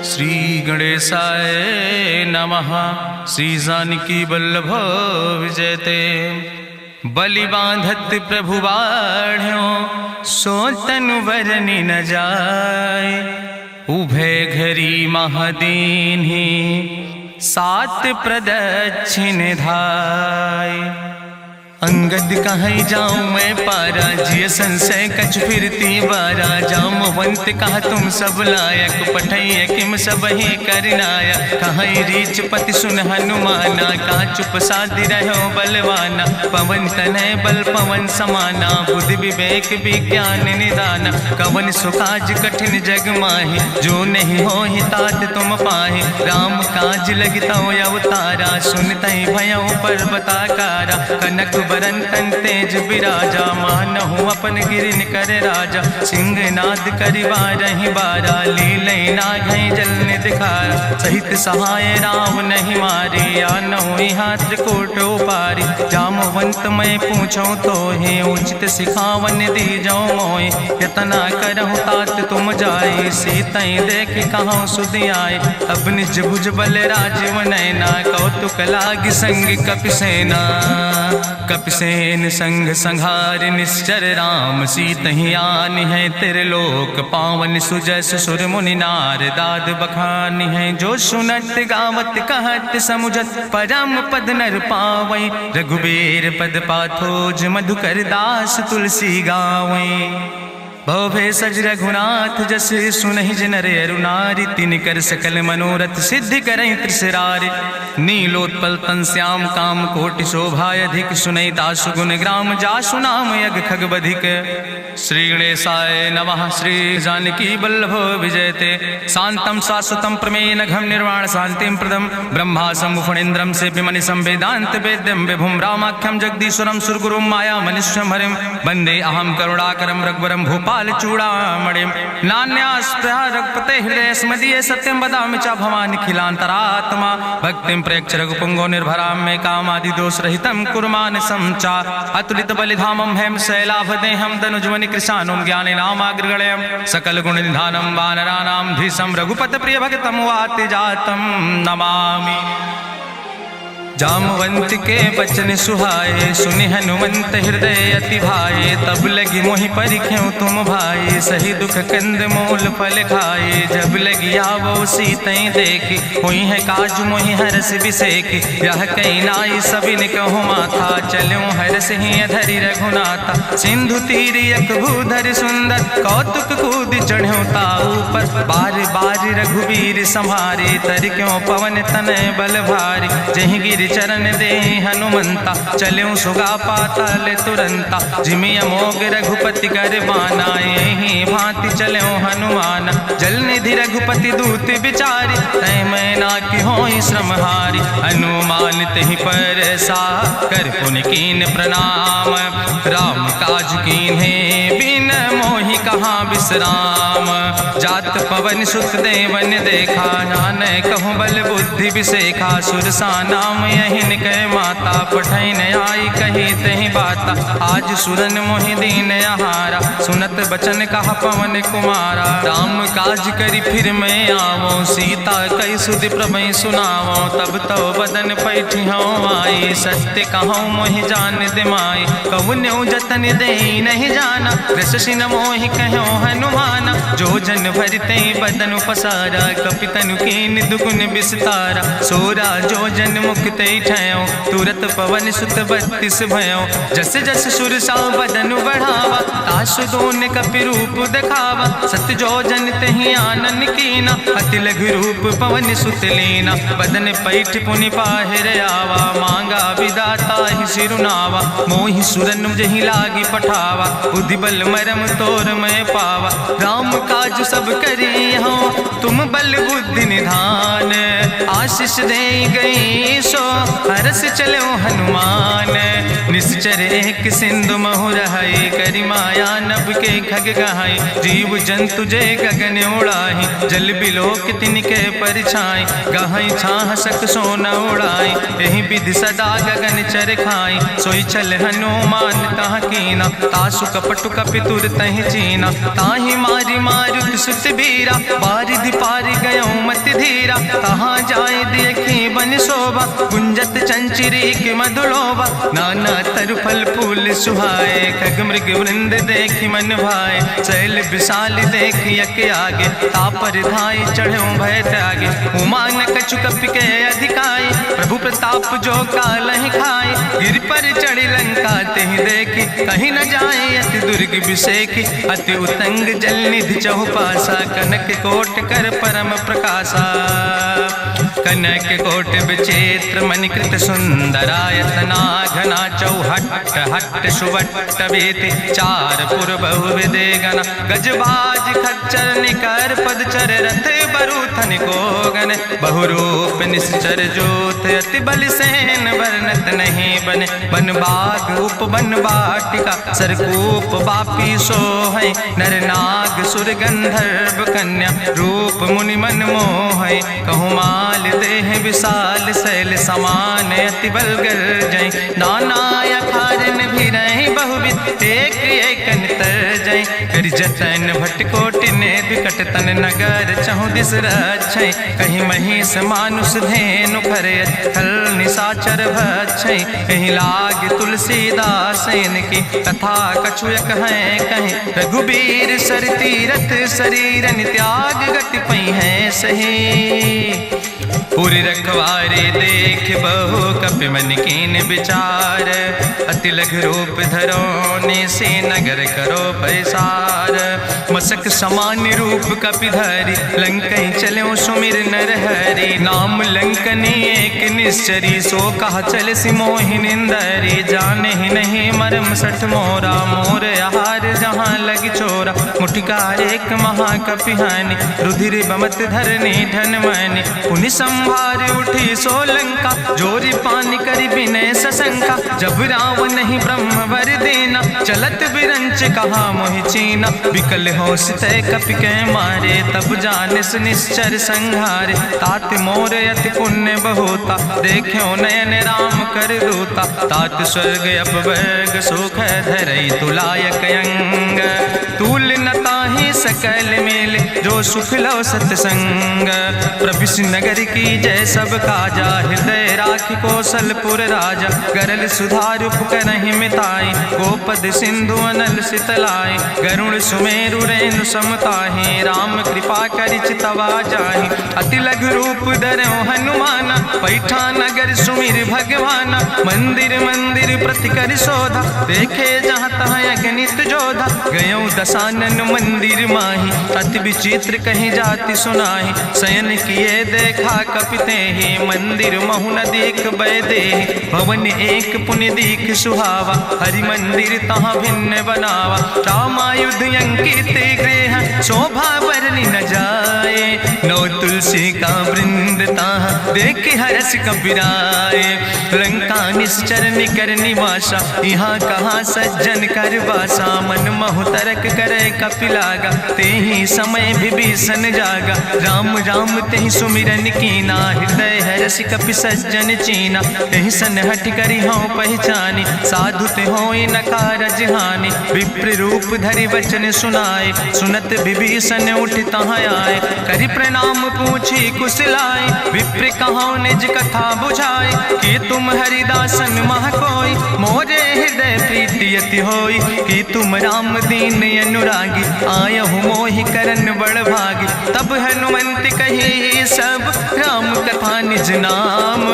श्री गणेशाय नमः। श्री जानकी वल्लभ विजयते। बलि बांधत प्रभु बाढ़ो सो तनु बरनि न जाय। उभय घरी महादीन्हि सात प्रदक्षिण धाय। अंगद कहीं जाऊं मैं पारा जिय संशय कछ फिरती बारा। जामवंत कहा तुम सब लायक पठैय किम सब ही करनाया। कहीं रीच पति सुन हनुमाना कहा चुप साधि रहो बलवाना। पवन तनय बल पवन समाना बुद्धि विवेक विज्ञान निदाना। कवन सुकाज कठिन जग माहि जो नहीं हो ही तात तुम पाहि। राम काज लगता अवतारा सुनतहि भयउ पर्वताकारा। कनक बरन तन तेज बिराजा मानहु अपन गिरिन कर राजा। सिंह नाद करि बारहि बारा लीलय नागहि जल निधिखारा। सहित सहाय राम नहीं मारे आनहु यहाँ त्रिकोट उपारी। जामवंत मैं पूछूं तो हे उचित सिखावन दीजो मोय। यतना करहु तात तुम जाए सीतई देख कहूँ सुधि आए। अब निज भुज बल राजीव नैना कौतुक लाग संग कपिसेना। कपिसेन संग संहार निश्चर राम सीतहि आनि है त्रिलोक पावन। सुजस सुर मुनि नार दाद बखानि है। जो सुनत गावत कहत समुझत परम पद नर पावै। रघुबीर पद पाथोज मधुकर दास तुलसी गावै। भव भेषज रघुनाथ जस सुनहि जिनर अरुनारि। तिन कर सकल मनोरथ सिद्धि करहि त्रिसरारि। नीलोत्पल तन श्याम काम कोटि शोभाय अधिक। सुनहि दासु गुण ग्राम जासु नाम यज्ञ खग बधिक। श्री गणेशाय नमः। श्री जानकी वल्लभ विजयते। शांतम शाश्वतम प्रमेय घम निर्वाण शांतिम प्रदम। ब्रह्मा शंभु फणीन्द्रम से विमनि संवेदांत वेद्यम विभुम रामाख्यम जगदीश्वरम सुरगुरुम माया मनुष्यम हरिम। वंदे अहम करुणाकरम रघुवरम भूपाल चूड़ामणिम। नान्यास्पृहा रघुपते हृदय स्मदीय सत्यम वदामि च भवानि खिलांतरात्मा। भक्तिम प्रयच्छ रघुपुंगो निर्भराम मे कामादि दोष रहितम कुर्मान समचा। अतुलित बलिधामम हेम शैलाभदेहम दनुजवनि कृशानुम ज्ञानि नामाग्रगणयम। सकल गुण निधानम वानराणाम धीसम रघुपत प्रिय भगतम वाति जातम नमामि। जामवंत के बचन सुहाए सुनि हनुमंत हृदय अति भाए। तब लगी मोहि परिख्यों तुम भाई सही दुख कंद मूल फल खाए। जब लगी आवो सीतई देखी हुई है काज मोहि हरस बिसेखी। यह कई नाई सबिन कहु माथा चलो हरस ही धरि रघुनाथा। सिंधु तीर यक भूधर सुंदर कौतुक कूद चढ़्यो ताऊ पर। बार बार रघुवीर संहारे तर क्यों पवन तनय बल भारी। जहि गिर चरण दे हनुमंता चल्यों सुगा पाताल तुरंता। जिमि अमोघ रघुपति कर बाना यही भांति चल्यों हनुमाना। जल निधि रघुपति दूत बिचारी तय मैना की होई श्रमहारी। हनुमान तहि पर सा कर पुनि कीन प्रणाम। राम काज कीन्हे बिन मोहि कहाँ विश्राम। जात पवन सुत देवन देखा नानक कहूँ बल बुद्धि विसेखा। सुरसा नाम यहिन कह माता पठैन आई कही तहि बाता। आज सुरन मोहि दीन आहारा सुनत बचन कहा पवन कुमारा। राम काज करी फिर मैं आवो सीता कई सुधि प्रभु सुनावो। तब तो बदन पैठी हूँ आई सत्य कहूँ मोहि जान दिमाई। कहुन्यु जतन दे नहीं जाना रसिन मोहि कहो हनुमाना। जो जन भरते बदन पसारा कपितनु कीन दुगुन विस्तारा। सोरा जो जन मुक्त ठयो तुरत पवन सुत 32 भयो। जस जस सुरसा बदन बढ़ावा तासु दोन कपि रूप दिखावा। सत्य जो जन तहि आनन कीना अति लघु रूप पवन सुत लीना। बदन पैठ पुनि पाहिर आवा मांगा विदाता ही सिरुनावा। मोहि सुरन जहि लागी पठावा बुद्धि बल मरम तोर मैं पावा। राम काज सब करी हो तुम बल बुद्धि निधान। आशीष दे गई सो हरस चलो हनुमान। निश्चर एक सिंधु महु रहाई करी माया नभ के खग गहाई। जीव जंतु जे गगन उड़ाई जल बिलोक तिनके परछाई। गहाई छाह सक सोन उड़ाई यही विधि सदा गगन चर खाई। सोई चल हनुमान तह कीना तासु कपटु कपितुर तहि चीना। ताहि मारी मारुत सुत बीरा बारिधि पारि गयो मति धीरा। तहाँ जाय देखी बन शोभा गुंजत चंचिरी के मधुलोभा। नाना तरु फल फूल सुहाए खग मृग वृंद देखी मन भाए। शैल विशाल देखी यके आगे तापर धाई चढ़ो भय त्यागे। उमान कछु कपि के अधिकाई प्रभु प्रताप जो कालहि खाई। गिर पर चढ़ी लंका तेहि देखी कहीं न जाए अति दुर्ग विषेखी। अति उतंग जल निधि चहुपासा कनक कोट कर परम प्रकाशा। कनक कोट विचित्र मणिकृत सुंदरायतना घना। चौहट्ट हट्ट सुवट्ट बेति चार पुर बहु विदेगना। गजबाज खच्चर निकर पदचर रथ बरूथन को गन। बहुरूप निश्चर जोत अति बल सेन वर्णत नहीं बने। बन बाग उप बन बाटिका सरकूप बापी सोहै। नर नाग सुर गंधर्व कन्या रूप मुनि मन मोहै। कहूँ माल देह विशाल शैल समान अति बलगर जय। नाना अखारन भी रही बहुविध एक एक अंतर जय। कर जतन भटकोटि ने विकट तन नगर चहु दिस रक्षै। कहीं महिष मानुष धेनु खरे खल निशाचर भक्षै। कहीं लाग तुलसीदास इनकी कथा कछुयक है कहीं। रघुबीर सर तीरथ शरीरन त्याग गति पई है सही। पूरी रखवारे देख बहु कपि मन कीन विचार। अति लघु रूप धरो से नगर करो पैसार। मसक समान रूप कपि धरि लंकई चलो सुमिर नर हरि। नाम लंकनी एक निश्चरी सो कहा चल सिमोहि निंदरी। जाने ही नहीं मरम सठ मोरा मोर आहार जहाँ लग चोरा। मुठिकार एक महाकपि हानि रुधिर बमत धरनी धन मानी। पुनि संभार उठी सोलंका जोरी पानी करी विनय सशंका। जब रावण नहीं ब्रह्म वर देना चलत बिरंच कहा मोहि चीना। विकल हो सितय कपि के मारे तब जानिस निश्चर संहारे। तात मोर अति पुण्य बहुता देखो नयन राम कर रूता। तात स्वर्ग अपवर्ग सुख धरई तुलायक अंग। तूल न ताहि सकल मेल जो सुख लो सत्संग। प्रभिस नगर की जय सब काजा हृदय राखि कौशलपुर राजा। गरल सुधार उपकरहि मिताई गोपद सिंधु अनल सितलाई। गरुण सुमेरु रेणु समताहि राम कृपा करि चितवा जाहि। अति लघु रूप धरो हनुमाना पैठा नगर सुमिर भगवाना। मंदिर मंदिर प्रति कर शोधा देखे जहाँ तहाँ अगणित जोधा। गयो दशानन मंदिर माही अति विचित्र कहीं जाति सुनाही। शयन किए देखा कपिते ही मंदिर महु न देख बैदे। भवन एक पुण्य दीख सुहावा हरि मंदिर तहाँ भिन्न बनावा। रामायुध अंकित गृह शोभा वर्णि न जाए। नौ तुलसी का वृंद तहाँ देख हरस कबीराए। लंका निश्चर निकर निवासा यहाँ कहाँ सज्जन कर वासा। मन महु तरक करे कपिलागा ते ही समय विभीषण जागा। राम राम ते ही सुमिरन कीना हृदय हरस कपि सज्जन चीना। तेहि सन हट करी हों पहचानी साधु ते होई न कारज हानि। विप्र रूप धरि वचन सुनाए सुनत विभीषण उठ तहाँ आए। करि प्रणाम पूछी कुशलाए विप्र कहो निज कथा बुझाए। कि तुम हरिदासन मह कोई मोरे हृदय प्रीति अति होई। कि तुम राम दीन अनुरागी आयहु मोहि करन बड़ भागी। तब हनुमंत कही सब राम कथा निज नाम।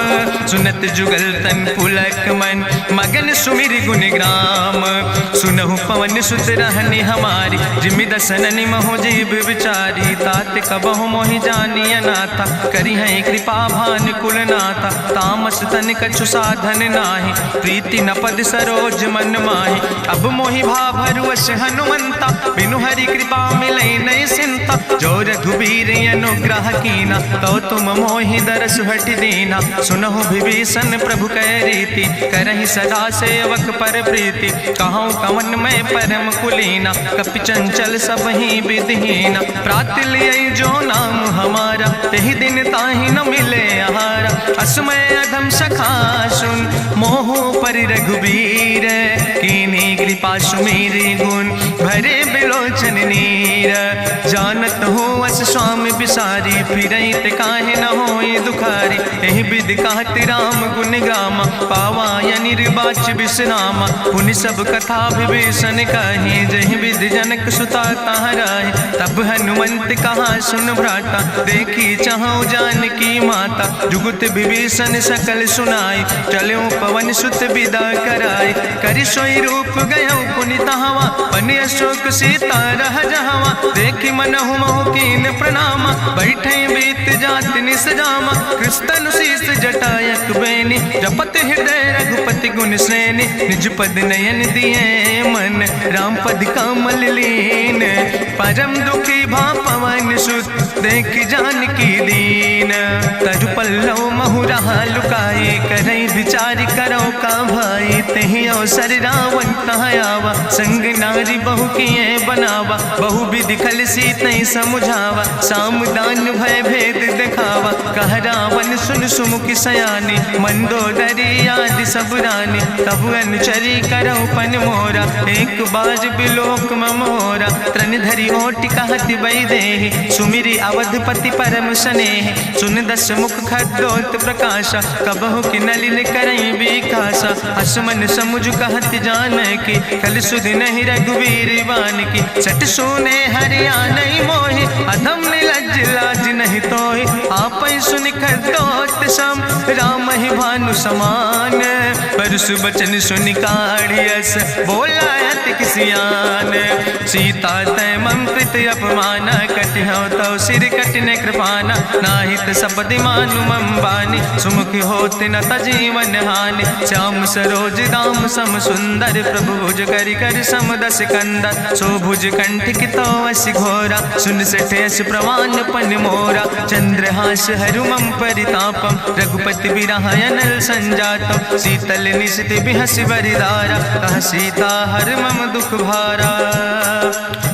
सुनत जुगल तन पुलक मन मगन सुमिर गुण ग्राम। सुनहु पवन सुत रहनी हमारी जिमि दसननि महु जीव विचारी। तात कबहु मोहि जानी अनाथा करी है कृपा भान कुलनाथा, तामस तन कछु साधन नाही, प्रीति न पद सरोज मन माही। अब मोहि भाभरुअस हनुमंता, बिनु हरि कृपा मिलै नहीं सिंता। जो रघुबीर अनुग्रह कीना, तो तुम मोहि दरस हट दीना। सुनहु विभीषण प्रभु कै रीति, करहि सदा सेवक पर प्रीति। कहूँ कवन में परम कुलीना, कपि चंचल सब ही विधिहीना। प्रात लियै जो नाम हमारा, तेहि दिन ताहि न मिले आहारा। असमय अधम सखा सुन, मोहु पर रघुबीर। कीन्ही कृपा सुमेरि गुण, भरे बिलोचन नीर। जानत हो अस स्वामी बिसारी, फिरहि ते काहे न होई दुखारी। एहि विधि कहत राम गुण गामा, पावा या निर्बाच विश्रामा। पुनि सब कथा विभीषण कही, जहि विधि जनक सुता कहाँ राहि। तब हनुमंत कहा सुन भ्राता, देखी चाहूँ जानकी माता। जुगुत विभीषण सकल सुनाई, चलो पवन सुत विदा कराई। करि सोई रूप गयो पुनि तहवा, बनि अशोक सीता रह जहवा। देखी मनहु मोह कीन प्रणामा, बैठे बीत जात निस जामा। कृष्ण शीस जटायक बेनी, जपत हृदय रघुपति गुण श्रेणी। निज पद नयन दिए मन, राम पद कमल लीन। परम दुखी भा पवन सुत, देख जानकी दीन। तरु पल्लव महु रहा लुकाई, करई विचार करो का भाई। तेहि अवसर रावण तहाँ आवा, संग नारी बहु किए बनावा। बहु विधि खल सीतै समुझावा, सामदान भय भेद दिखावा। कह रावण सुन सुमुखि सयानी, मंदोदरी आदि सब रानी। तब अनुचरी करौ पन मोरा, एक बाज बिलोक ममोरा। तृण धरि ओटि कहत वैदेही, सुमिरि अवधपति परम स्नेह। सुन दस मुख खद्योत प्रकाशा, कबहु कि नलिन करई बिकासा। असमन समुझ कहत जानकी, कल सुधि नहीं रघुवीर बान की। सट सुने हरिया नहीं मोहि, अधम निलज्ज लाज नहीं तोहि। आपै सुनि खद्योत सम, राम ही भानु समान। परसु बचन सुनि काढ़ियस, बोला अति किसियान। सीता तै मम कृत अपमान, कटिहौ तौ सिर कटिन कृपाना। नाहित सपदि मानु मम बानी, सुमुखि होत न तजीवन हानि। श्याम सरोज दाम सम सुंदर, प्रभु भुज करि कर सम दस कंदर। सो भुज कंठ की तो अस घोरा, सुन सठे अस प्रवान पन मोरा। चंद्रहास हरु मम परितापम, रघुपति बिरहायनल संजातम। शीतल निशित बिहसि बरिदारा, कह सीता हर मम दुख भारा।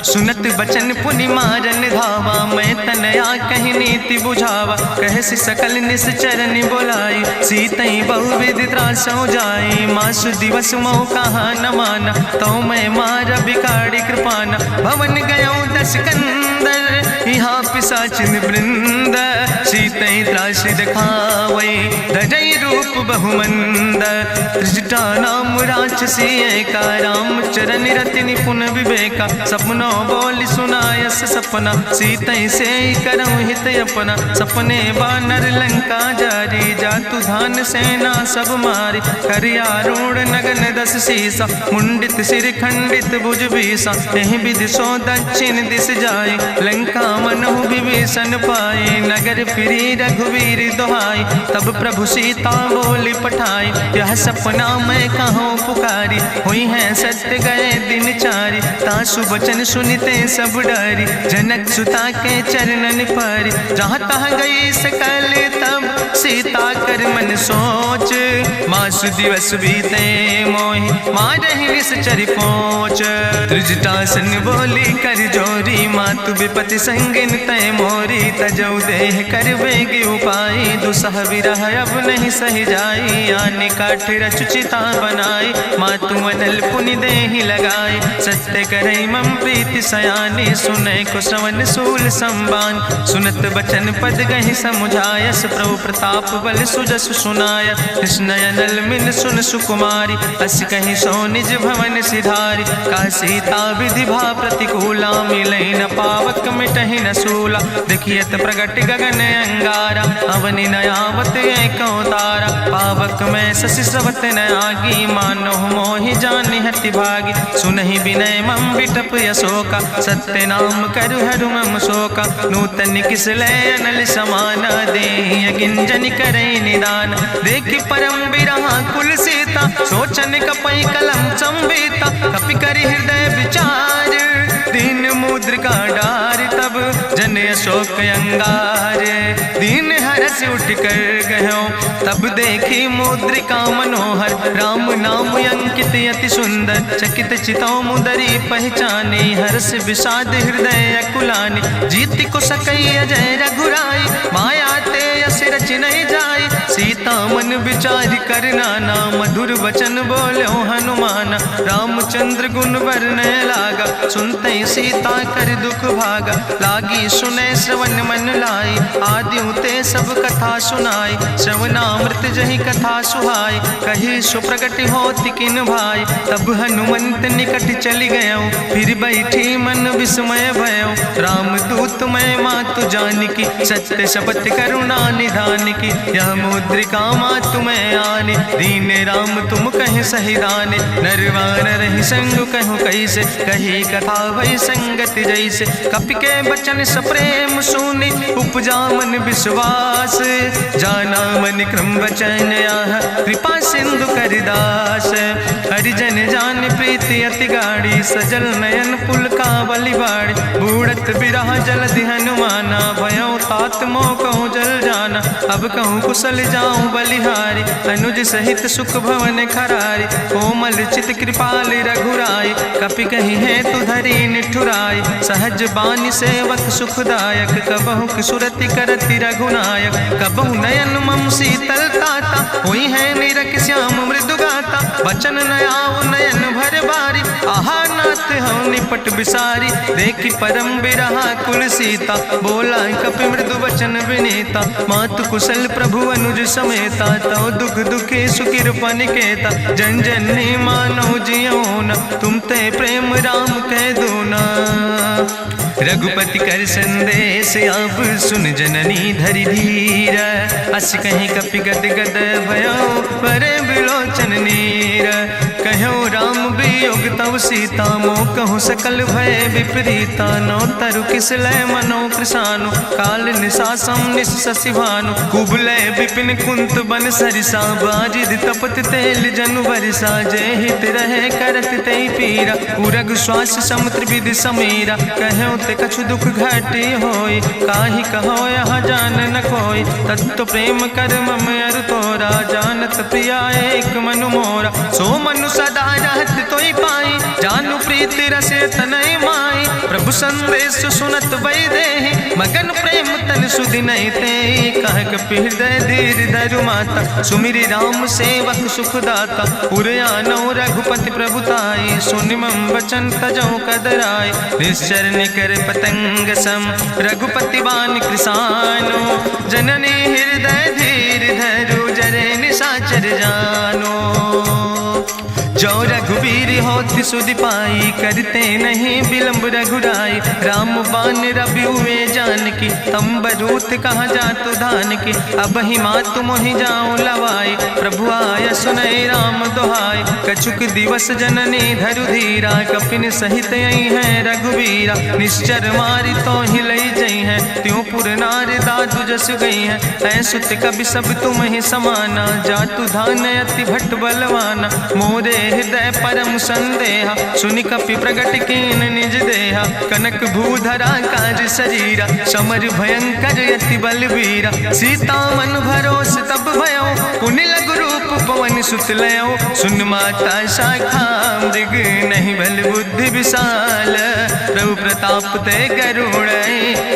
सुनत बचन पुनि मारन धावा, मैं तनया कहि नीति बुझावा। कहसि सकल निश्चरन बोलाई, सीतई बहुविधि त्रासौ जाई। मासु दिवस मोह कहा न माना, तो मैं मार बिकाड़ी कृपाना। भवन गयो दस कंदर, यहाँ पिशाचिन वृंद। सीतई त्रास दिखावै, धजई रूप बहुमंद। त्रिजटा नाम राक्षसी एका, राम चरण रति निपुण विवेका। सपनो बोल सुनायस सपना, सीतई से करऊँ हित अपना। सपने बानर लंका जारी, जातु धान सेना सब मारी। करियारूढ़ नगन दस सीसा, मुंडित सिर खंडित भुज बीसा। एहि विधि सो दक्षिण दिस जाई, लंका मनहु विभीषण पाई। नगर फिरी रघुवीर दुहाई, तब प्रभु सीता बोली पठाई। यह सपना मैं कहूँ पुकारी, हुई है सत्य गए दिन चारी। तासु वचन सुनिते सब डरी, जनक सुता के चरणन परी। जहाँ तहाँ गई सकल तब, सीता कर मन सोच। मासु दिवस बीते मोहि, मारहि निश्चर पहुँच। त्रिजटासन बोली कर जोरी, मातु विपति संगिन तय मोरी। तजौ देह कर बेग उपाय, दुसह विरह अब नहीं सही जाई। आने काठ रचुचिता बनाई, मातु अनल पुनि देहि लगाई। सत्य करई मम प्रीति सयानी, सुनै को श्रवण सूल संबान। सुनत बचन पद गहि समुझायस, प्रभु प्रताप बल सुजस सुनाय। कृष्णयनल मिल सुन सुकुमारी, अस कहि सो निज भवन सिधारी। का सीता विधि भा प्रतिकूला, मिलै न पावक मिटहि न सूला। देखियत प्रगट गगन अंगारा, अवनि न आवत एको तारा। पावक में शशि स्रवत न आगी, मानो मोहि जानि हति भागी। सुनहि विनय मम विटप अशोका, सत्य मैं नाम करु हरु मम शोका नूतन किसलय अनल समाना दे गिंजन करे निदान देखि परम बिरहा कुल सीता सोचन कपई कलम संवेता कपि करि हृदय विचार दीन मुद्रिका डार तब जन अशोक अंगार दीन हरस उठ कर गयो तब देखी मुद्रिका मनोहर राम नाम अंकित अति सुंदर चकित चितौ मुदरी पहचाने हर्ष विषाद हृदय अकुलानी जीत को सकई अजय रघुराई माया ते अस रच नहीं जाई सीता मन विचार करना ना मधुर वचन बोलो हनुमान रामचंद्र गुण वर्णय लागा सुनते सीता कर दुख भागा लागी सुने श्रवण मन लाई आदि ते सब कथा सुनाई श्रवणामृत जहि कथा सुहाई कही सुप्रगट होति किन भाई तब हनुमंत निकट चली गयो फिर बैठी मन विस्मय भयो राम दूत मैं मातु जानकी सत्य शपथ करुणा निधान की यह मुद्रिका मातु मैं आने दीन राम तुम कहे सही दाने नरवान रही संग कहूँ कैसे कही कथा वही संगत जैसे कपि के बचन सप्रेम सुनी उपजा मन विश्वास जाना मन क्रम वचन आह कृपा सिंधु करिदास हरिजन जान प्रीति अति गाड़ी सजल नयन पुल का बलिबाड़ी बूढ़त बिरह जलधि हनुमाना भयो तात मोह कहूँ जल जाना अब कहूँ कुशल जाऊँ बलिहारी अनुज सहित सुख भवन खरारी कोमल चित कृपाल रघुराई कपि कही है तु धरी निठुराई सहज बानी सेवक सुखदायक कबहु किशुरति करति रघुनायक कबहु नयन मम शीतल ताता हुई है निरख श्याम मृदु गाता बचन नयाव नयन भर बारी आहा नाथ हम निपट बिसारी देखी परम बिरहा कुल सीता बोला कपि मृदु वचन विनीता मातु कुशल प्रभु अनुज समेता तो दुख दुखे सुखिर पनिकेता जन जननी मानो जियो न तुम ते प्रेम राम कह दो ना रघुपति कर संदेश अब सुन जननी धरि धीर अस कहीं कपि गद गद भयो परे बिलोचन नीर कहो राम वियोग तव सीता मोह कहूँ सकल भय विपरीता नो तरु किसलय मनो कृषानु काल निशासम निशसिभानु कुबलय विपिन कुंत बन सरिसा बाजिद तपत तेल जनु बरिसा जय हित रहे करत ते पीरा उरग श्वास समुद्र विधि समीरा कहो ते कछु दुख घाटी होई काहि कहो यहाँ जान न कोई तत्व प्रेम कर मम अरु तोरा जानत प्रिया एक मनु मोरा सो मनु सदा रहत तोई पाई जानु प्रीति रसे तनय माई प्रभु संदेश सुनत वै देहि मगन प्रेम तन सुधि नहीं ते कह कपि हृदय धीर धरु माता सुमिरि राम सेवक सुख दाता पुरयानो रघुपति प्रभुताई सुनि मम वचन तजौ कदराय निश्चर निकर पतंग सम रघुपति बान कृसानो जननी हृदय धीर धरु जरे निशाचर जानो जो रघुवीर होति सुधि पाई करते नहीं विलंब रघुराई राम बान रवि हुए जानकी तंबरूत कहाँ जातु धान की अब ही मातु मोहि जाऊं लवाई प्रभु आय सुनय राम दुहाई कछुक दिवस जननी धरु धीरा कपिन सहित यही है रघुवीरा निश्चर मारी तो ही लई जई है त्यों पुर नार दादु जस गई है ऐसुत कभी सब तुम ही समाना जातु धान अति भट्ट बलवाना मोरे हृदय परम संदेहा सुनि कपि प्रगट कीन निज देहा कनक भूधरा काज शरीरा समर भयंकर यति बलवीरा सीता मन भरोस तब भयो पुनि लघु रूप पवन सुत लयो सुन माता शाखा मृग नहीं बल बुद्धि विशाल प्रभु प्रताप ते करुण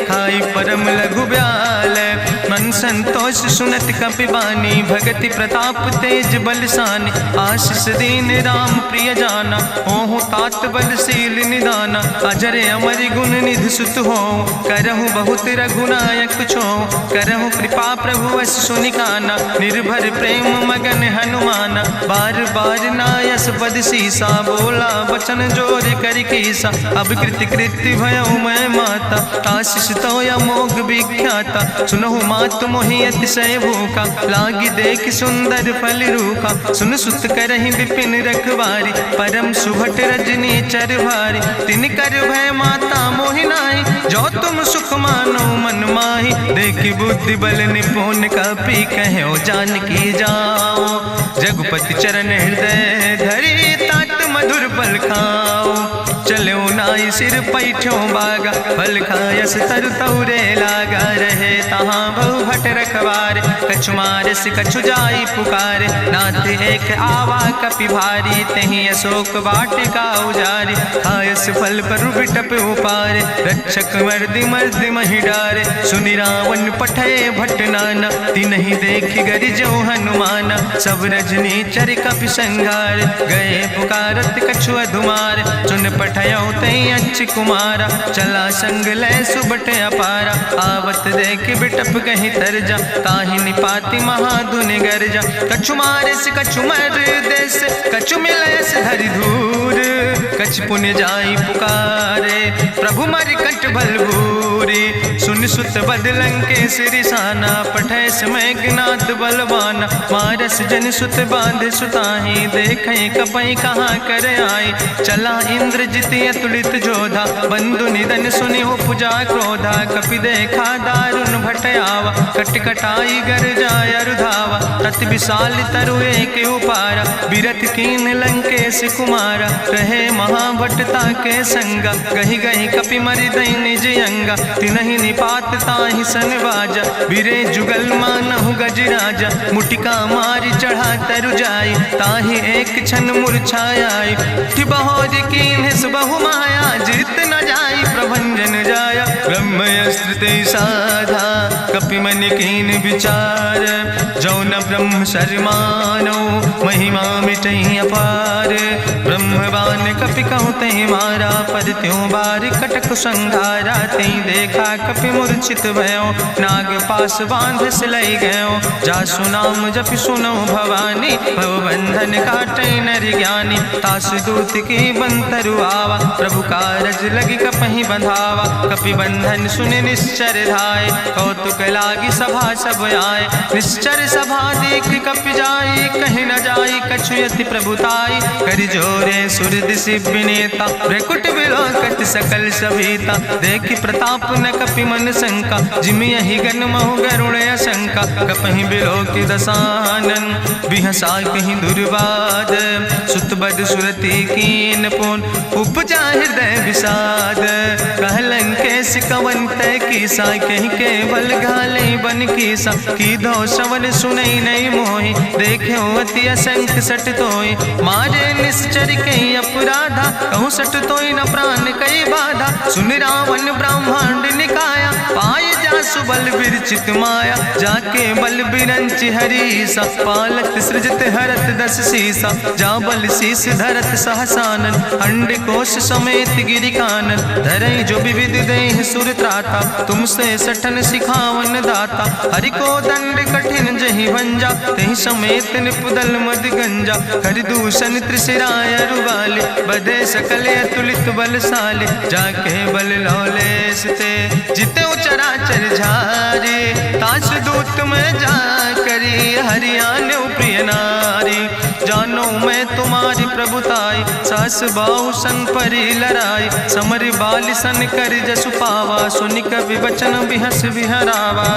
खाई परम लघु ब्याल मन संतोष सुनत कपि बानी भगति प्रताप तेज बलसानी आशीष दीन राम प्रिय जाना ओहु तात बलशील निदाना अजर अमर गुण निधि सुत हो करहु बहुत रघुनायक छो करहु कृपा प्रभु अस सुनिकाना निर्भर प्रेम मगन हनुमाना बार बार नायस पद सीसा बोला वचन जोर कर कीसा अब कृति कृति भयो मैं माता आशीष तो अमोघ विख्याता सुनहु मात मात मोहि अतिशय भूखा, लागी देख सुंदर फल रूखा। सुन सुत करहि विपिन रखवारी, परम सुभट रजनी चर भारी। तिन कर भय माता मोहि नाहि, जो तुम सुख मानो मन माहि। देखि बुद्धि बल निपुण कपि, कहो जानकी जाओ। जगुपति चरण हृदय धरि, तात मधुर फल खाओ। चलो नाई सिर पैठो बागा, फल खायस तरु तौरे लागा। रहे तहाँ बहु भट रखवारे, कछु मारस कछु जाई पुकारे। नाथ एक आवा कपि भारी, तहीं अशोक वाटिका उजारी। खायस फल पर बिटप उपारे, रक्षक मर्दि मर्दि महि डारे। सुनि रावण पठय भट नाना, तिन्हि देखि गरिजो हनुमाना। सब रजनी चर कपि संघार, गए पुकारत कछु अधुमार। सुन पठयो तई अच्छ कुमारा, चला संग लय सुबट अपारा। आवत देख बिटप कहीं तरजा, ताहि निपाति महाधुनि गर्जा। कछु मारिस कछु मर देस, कछु मिलयस धरि धूर। कछ पुण्य जाई पुकारे, प्रभु मरि कंठ बल भूरी। सुन सुत बदलं के सिरिसाना, पठय समय ज्ञात बलवाना। मारस जन सुत बांध सुताही, देखें कपई कहाँ कर आई। चला इंद्रजित अतुलित जोधा, बंधु निधन सुनि उपजा क्रोधा। कपि देखा दारुण भटयावा, कट कटाई गर जाय रुधावा। तत विशाल तरु एक उपारा, बिरथ कीन लंकेश कुमारा। रहे महाभटता के संगा, गहि गहि कपि मरि दई निज अंगा। तिनहि निपात ताहि सन बाजा, बिरे जुगल मानहु गजराजा। मुटिका मारि चढ़ा तरु जाई, ताहि एक क्षण मूर्छाई। बहोज कीन बहु माया, जीत न जाई प्रभंजन जाया। ब्रह्मस्त्र ते साधा, कपि मन कीन विचार। जो न ब्रह्म शर्मानो, महिमा मिटई अपार। ब्रह्मवान कपि कहु तहि मारा, पर त्यों बार कटक संघारा। तई देखा कपि मूर्छित भयो, नाग पास बांध सिलई गयो। जासु नाम जपि सुनो भवानी, भव बंधन काटै नर ज्ञानी। तास दूत की बंतरु आवा, प्रभु कारज लगी कपहि बंधावा। कपि बंधन सुनि निश्चर धाय, कौतुक लागी सभा सब आए। निश्चर सभा देख कपि जाई, कहीं न जाई कछु यति प्रभुताई। करि जोरे सुर दिसि विनेता, भ्रकुट विलोकत सकल सभीता। देखि प्रताप न कपि मन शंका, जिमि यहि गन महु गरुण असंका। कपहि बिलोकि दसानन, बिहसा कहीं दुर्वाद। सुत बद सुरति कीन पुन, उपजा हृदय विषाद। कहलन केस कवन तय कीसा, कहीं केवल घाले बन कीसा। कीधो श्रवण सुनई नहीं मोहि, देख्यो अति असंख सट तोय। मारे निश्चर कई अपराधा, कहूँ सट तोय न प्राण कई बाधा। सुन रावण ब्रह्मांड निकाया, पाय जासु बल विरचित माया। जाके बल बिरंच हरीसा, पालक सृजत हरत दस सीसा। जा बल शीस धरत सहसानन, अंड कोश समेत गिरि कानन। धरई जो विविध देह सुर त्राता, तुमसे सठन सिखावन दाता। हरि को दंड कठिन जहि भंजा, तहि समेत निपुदल मद गंजा। हरि दूषण त्रिशिराय रुवाले, बधे सकल अतुलित बलशाले। जाके बल लौलेस ते, जिते चराचर झारे। तास दूत में जा करी, हरियाण प्रिय नारी। जानो मैं तुम्हारी प्रभुताई, सास बाहु सन परी लड़ाई। समर बाल सन कर जसु पावा, सुनि कवि वचन बिहस बिहरावा।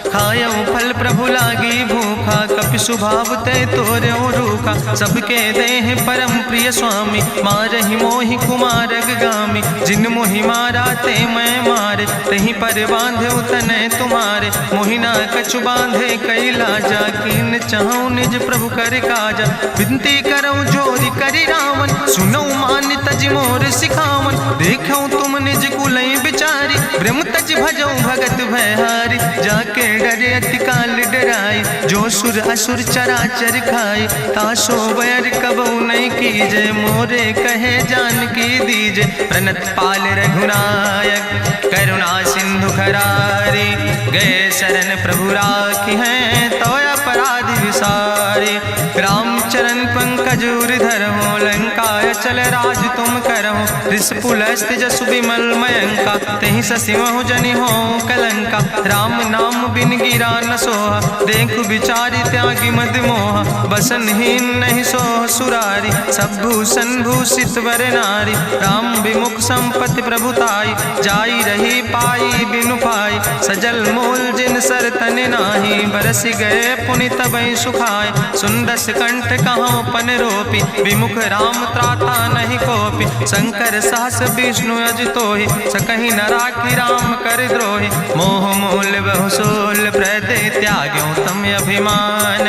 खायो फल प्रभु लागी भूखा, कपि स्वभाव ते तोर्यो रूखा। सबके देह परम प्रिय स्वामी, मारहि मोहि कुमार गामी। जिन मोहि मारा ते मैं मारे, तहीं पर बांधे तनै तुम्हारे। मोहि ना कछु बांधे कई लाजा, कीन चाहूं निज प्रभु कर काजा। विनती करऊं जोरि करि रावण, सुनऊ मान तज मोर सिखावन। देखऊं तुम निज कुलई बिचारी, ब्रह्म तज भजऊं भगत भयहारी। जाके डरे अति काल डराई, जो सुर असुर चराचर खाई। तासो बैर कबऊ नहीं कीजे, मोरे कहे जानकी दीजे। प्रणत पाल रघुनायक, करुणा सिंधु खरारी। गए शरण प्रभु राखी हैं, तो अपराध विसारी। रामचरण पंकज धर हो, लंका आय चल राज तुम करहु, ऋषपुलस्त्य जसु विमल मयंका, तेहि ससिमहु जनि हो कलंका। राम नाम बिन गिरा न सोहा, देखु विचारि त्यागी मद मोहा। बसनहीन नहीं सोह सुरारी, सब भूषण भूषित वर नारी। राम विमुख संपत्ति प्रभुताई, जाई रही पाई बिनु पाई। सजल मूल जिन सर तन नाही, बरस गए पुनि तबहि सुखाय। सुंदस कंठ कहाँ पन रोपी, विमुख राम त्राता नहीं कोपी। शंकर सहस विष्णु अजितोहि, सकहि न राखि राम कर द्रोहि। मोह मूल बहु सोल प्रदे, त्याग्यों तम अभिमान।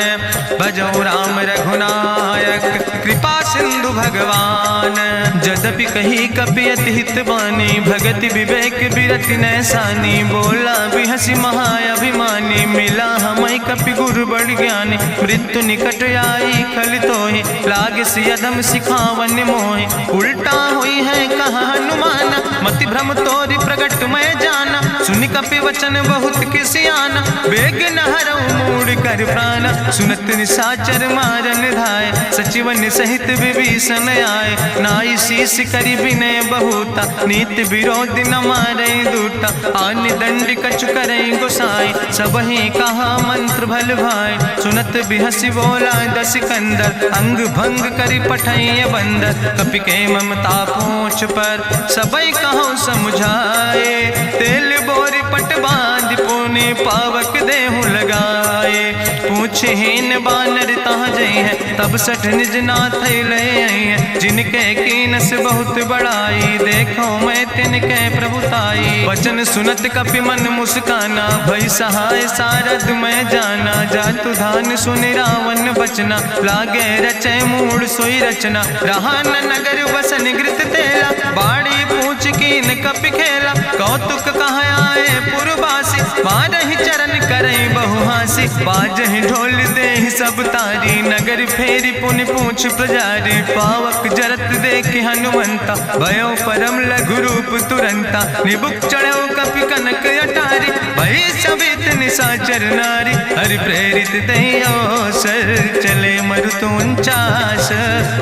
भजौ राम रघुनायक, कृपा सिंधु भगवान। जदपि कही कपि अति हित बानी, भगति विवेक बिरति नैसानी। बोला बिहसि महाअभिमानी, मिला हमय कपि गुरु बड़ ज्ञानी। मृत्यु निकट आई खल तोहि, लागे सियदम सिखावन मोहि। उल्टा हुई है कहा हनुमान, मति भ्रम तोरि प्रगट मैं जाना। सुनि कपि वचन बहुत किसियाना, बेग न हरऊ मूढ़ कर प्राण। सुनत निशाचर मारन धाय, सचिवन सहित विभीषण आए। नाई शीस करि विनय बहुता, नीति विरोध न मारै दूता। आन दंड कछु करै गोसाई, सबहि कहा मंत्र भल भाई। सुनत बिहसि बोला दस कंदर, अंग भंग करि पठैय बंदर। कपि के ममता पूछ पर, सबई कहो समुझाए। तेल बोरी पट बांध पुनि, पावक देहु लगाए। पूछहीन बानर तहाँ जई है, तब सठ निज नाथ ले आई है। जिनके कीनस बहुत बड़ाई, देखो मैं तिनके प्रभुताई। वचन सुनत कपि मन मुस्काना, भई सहाय सारद मैं जाना। जातु धान सुनि रावण बचना, लागे रचय मूढ़ सोई रचना। रहा न नगर बसन घृत तेला, बाड़ी पूछ कीन कपि खेला। कौतुक कहाँ आए पुरवासी, मारहि चरण करई बहुहासी। बाजहि ढोल देहि सब तारी, नगर फेरी पुनि पूछ पुजारी। पावक जरत देखि हनुमंता, भयो परम लघु रूप तुरंता। निबुक चढ़ो कपि कनक अटारी, भई सवित निशाचर नारी। हरि प्रेरित तहि अवसर, चले मरुत 49।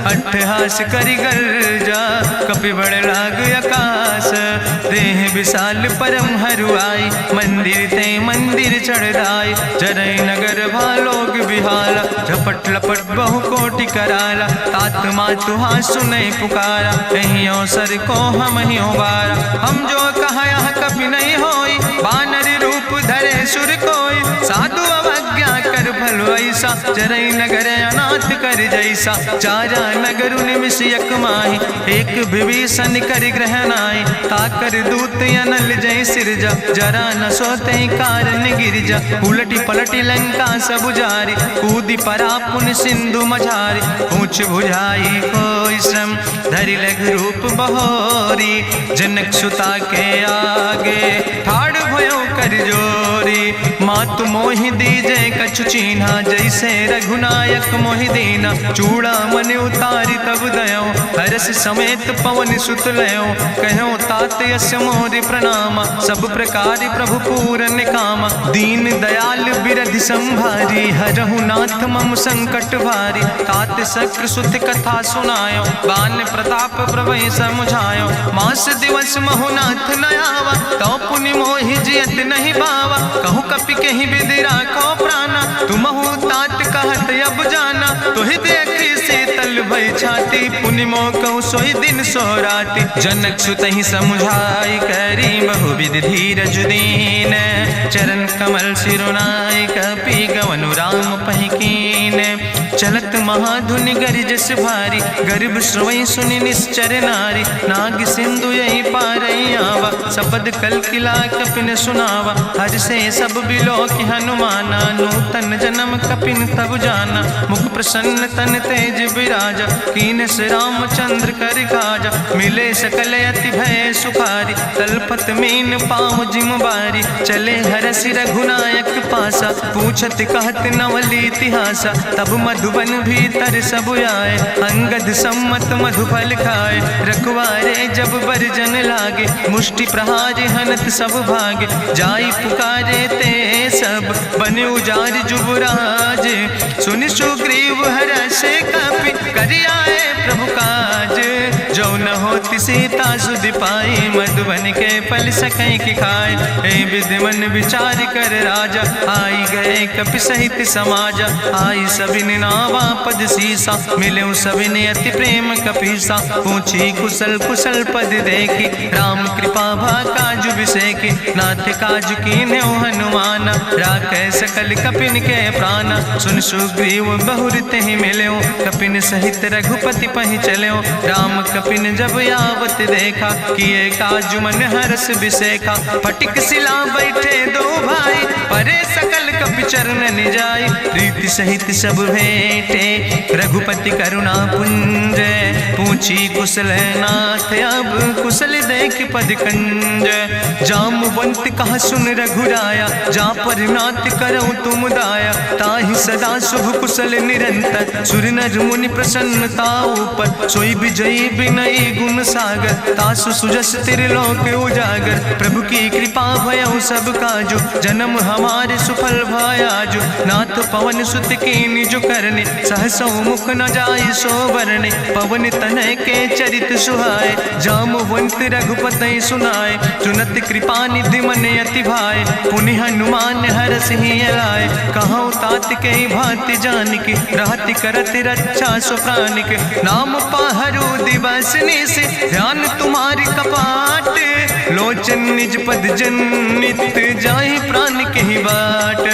अट्ठहास करि गर्जा, कपि बड़ लाग आकाश। देह विशाल परम हरुआई, मंदिर ते मंदिर चढ़ाई। जरै नगर भालोग बिहाला, झपट लपट बहु कोटि कराला। तात मातुहा सुनै पुकारा, कहीं अवसर को हम ही बारा। हम जो कहा यह कभी नहीं होई, बानर रूप धरे सुर कोई। साधु अवज्ञा कर भल ऐसा, जरै नगर अनाथ कर जैसा। चारा नगर निमिष यक माही, एक विभीषण कर ग्रह नाई। ताकर दूत अनल जय सिरजा, जरा न सोते कारण गिरजा। उलटी पलटी लंका सब जारी, कूदी परा पुन सिंधु मझारी। पूछ बुझाई कोई श्रम, धरि लघु रूप बहोरी। जनक सुता के आगे, ठाड़ भयो कर जोरी। मातु मोहि दीजे कछु चीन्हा, जैसे रघुनायक मोहि दीना। चूड़ा मन उतारी तब दयो, हरस समेत पवन सुत लयो। कहो तात यस मोरि प्रणामा, सब प्रकार प्रभु पूरन कामा। दीन दयाल बिरधि संभारी, हरहु नाथ मम संकट भारी। तात शक्र सुत कथा सुनायो, बान प्रताप प्रभय समुझायो। मास दिवस महु नाथ न आवा, तो पुनि मोहि जियत नहीं बावा। कहु कपि कहि विधि राखो प्राणा, तुमहु तात कहत अब जाना। तुहि देखी शीतल भई छाती, पुनि मोह कहु सोई दिन सोराती। जनक सुतहि समुझाई, करी बहु विधि धीरज दीन। चरण कमल सिरुनाई, कपि गवनु राम पहि कीन। चलत महाधुनि गरिजस भारी, गर्भ श्रोई सुनि निश्चर नारी। नाग सिंधु यही पारई आवा, सबद कल किला कपिन सुनावा। हर से सब बिलो कि हनुमाना, नूतन जन्म कपिन तब जाना। मुख प्रसन्न तन तेज विराजा, कीनस रामचंद्र कर काजा। मिले सकल अति भय सुखारी, तलपत मीन पाँव जिम बारी। चले हरस रघुनायक पासा, पूछत कहत नवल इतिहासा। तब मधुबन भीतर सब आए, अंगद सम्मत मधुफल खाए। रखवारे जब बरजन लागे, मुष्टि प्रहार हनत सब भागे। जाई पुकारे ते सब, बन उजार जुबराज। सुनि सुग्रीव हरषे कपि, करि आए प्रभु काज। न होती सीता सुध पाई, मधुबन के फल सकै की खाए। हे विधि मन विचार कर राजा, आई गए कपि सहित समाजा। आई सबिन नावा पद सीसा, मिले सबिन अति प्रेम कपीसा। पूछी कुशल कुशल पद देखी, राम कृपा भा काजु बिसेकी। नाथ काजु कीन्हे हनुमान, राखे सकल कपिन के प्राण। सुन सुग्रीव बहुर तेहि मिल्यो, कपिन सहित रघुपति पहि चल्यो। राम कपिन जब आवत देखा, किए काजु मन हरस बिसेखा। फटिक सिला बैठे दो भाई, परे सकल कपि चरण जाय। प्रीति सहित सब भेंटे, रघुपति करुणा पुंज। पूछी कुशल नाथ, अब कुशल देख पद कंज। जामवंत कहा सुन रघुराया, जा पर नाथ करऊँ तुम दाया। ताहि सदा शुभ कुशल निरंतर, सुर नर मुनि प्रसन्नता ऊपर। सोई विजयी विनयी गुण सागर, तासु सुजस त्रिलोक उजागर। प्रभु की कृपा भयउ सब काजु, जन्म हमारे सुफल भयाजु। नाथ पवन सुत कीन्हि जो करने, सहसौ मुख न जाय सो बरने। पवन तनय के चरित सुहाए, जामवंत रघुपति सुनाए। चुनत कृपा निधि मन अति भाए, पुनि हनुमान हरषि लाए। कहौं तात के भांति जानिके, रहति करत रक्षा सो प्राणिके। नाम पाहरु दिवस निशि, ध्यान तुम्हारी कपाट। लोचन निज पद जनित, जाहि प्राण के ही बाट।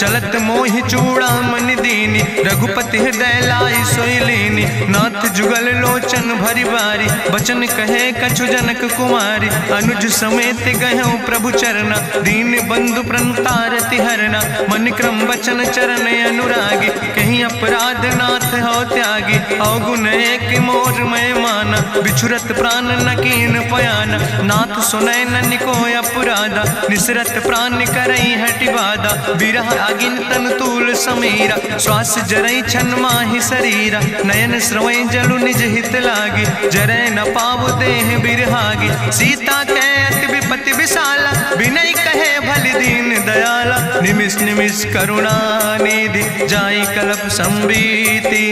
चलत मोहि चूड़ामणि दीनी, रघुपति हृदय लाई सोई लीनी। नाथ जुगल लोचन भरि बारी, बचन कहे कछु जनक कुमारी। अनुज समेत गहऊँ प्रभु चरना, दीन बंधु प्रणतारति हरना। मन क्रम बचन चरण अनुरागी, कहीं अपराध नाथ हो त्यागी। अवगुण एक मोर मैं माना, बिछुरत प्राण न कीन पयाना। नाथ सुनय ननि को अपराधा, निसरत प्राण करई हटि बाधा। बिरह आगिन तन तूल समीरा, श्वास जरई छन माहि शरीरा। नयन श्रवै जलु निज हित लागी, जरै न पाव देह बिरहागी। सीता के अति विपति विशाला, विनय कहे भलि दीन दयाला। निमिष निमिष करुणा निधि, जाई कलप संबीति।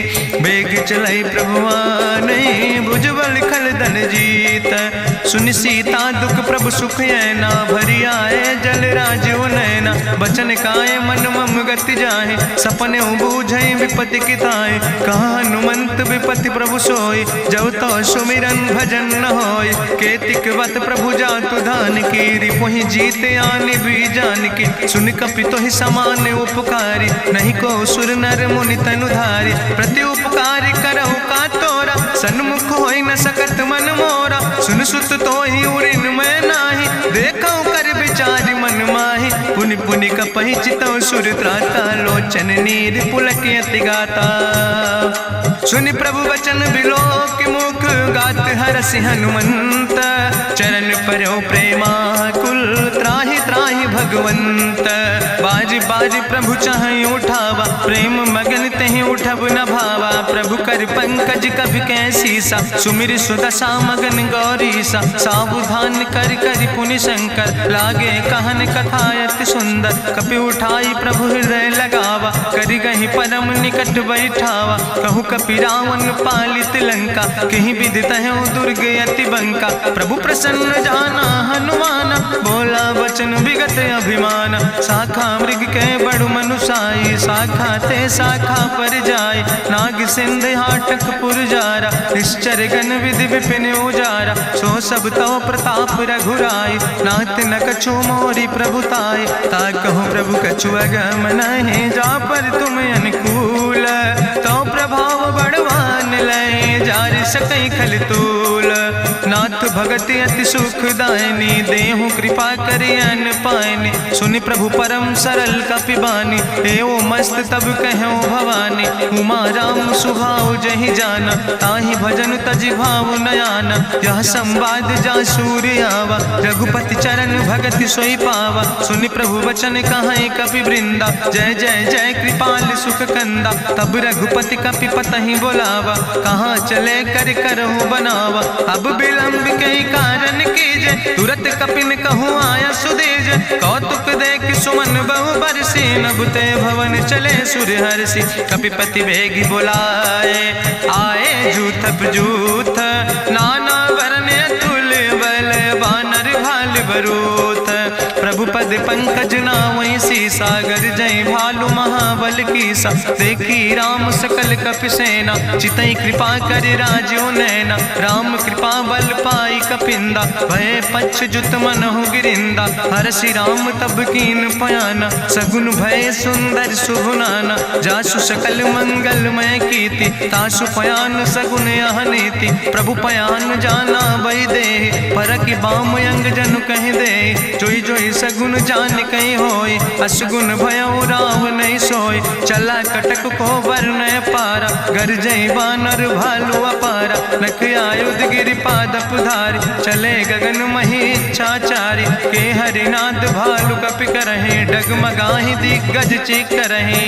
बेग चलई प्रभुवानई, भुजबल खल धन जीत। सुनि सीता दुख प्रभु सुख ऐना, भरि आए जल राजो नैना। बचन काए मन मम गति जाहे, सपने बूझई विपति किताए। कहा हनुमंत विपति प्रभु सोई, जब तो सुमिरन भजन न होय। केतिक वत प्रभु जातु धान की, रिपुहि जीत आनि भी जान की। सुन कपि तोहि समान उपकारी, नहीं को सुर नर मुनि तनुधारी। प्रति उपकार करहु का तोरा, सन्मुख होई न सकत मन मोरा। सुन सुत तोहि उरिन मैं नाही, देखौ कर विचार मन माहि। पुनि पुनि कपहि चितौ सुर त्राता, लोचन नीर पुलक अति गाता। सुनि प्रभु वचन बिलोक मुख, गात हरषि हनुमंत। चरण पर्यो प्रेमाकुल, त्राहि त्राहि भगवंत। बाज बाज प्रभु चाहि उठावा, प्रेम मगन तेहि उठब न भावा। प्रभु कर पंकज कभि कैसीसा, सुमिर सुदशा मगन गौरीसा। सावधान कर कर पुनि शंकर, लागे कहन कथा अति सुंदर। कपि उठाई प्रभु हृदय लगावा, करि गहि परम निकट बैठावा। कहु कपि रावण पालित लंका, कहीं विधि तहु दुर्ग अति बंका। प्रभु प्रसन्न जाना हनुमाना, बोला वचन विगत अभिमान। शाखा मृग के बड़ु मनुसाई, शाखा ते शाखा पर जाय। नाग सिंध हाटक पुरजारा, निश्चर गण विधि विपिन उजारा। सो सब तव प्रताप रघुराई, नाथ न कछु मोरी प्रभुताई। ता कहूँ प्रभु कछु अगम नहीं, जा पर तुम अनुकूल। तो प्रभाव बड़वान लय, जार सकई खल तूल। नाथ भगति अति सुखदायनी, देहु कृपा करि अन पायनि। सुनि प्रभु परम सरल कपिबानी, एवो मस्त तब कहूँ भवानी। उमा राम सुभाव जहि जाना, ताहि भजन तजि भाव नयाना। यह संवाद जा सूर्य आवा, रघुपति चरण भगति सोई पावा। सुनि प्रभु वचन कहाई कपि वृंदा, जय जय जय कृपाल सुख कंदा। तब रघुपति कपि पतहि बोलावा, कहाँ चले कर करहु बनावा। अब विलंब कई कारण कीजे, तुरत कपिन कहूँ आया सुदेज। कौतुक देख सुमन बहु बरसी, नभ ते भवन चले सुर हरषि। कपिपति वेगी बुलाए, आए जूथप जूथ, नाना रूथ। प्रभु पद पंकज नावै सीसा, गर्जै भालु महाबल कीसा। देखी राम सकल कपि सेना, चितई कृपा कर राजो नैना। राम कृपा बल पाई कपिंदा, भय पक्ष जुत मनहु गिरिंदा। हरषि राम तब कीन पयाना, सगुन भय सुंदर शुभ नाना। जासु सकल मंगलमय कीर्ति, तासु पयान सगुन यह नीति। प्रभु पयान जाना बई दे, परकि बाम अंग जन कह दे। जोई जोई सगुन जान कहीं होय, असगुन भयउ राव नहीं सोय। चला कटक को वर्णय पारा, गर्जई बानर भालु अपारा। नख आयुध गिरि पादप धारी, चले गगन मही इच्छाचारी। के हरिनाद भालु कपि करहि, डगमगाहि दिग्गज चिकरहि।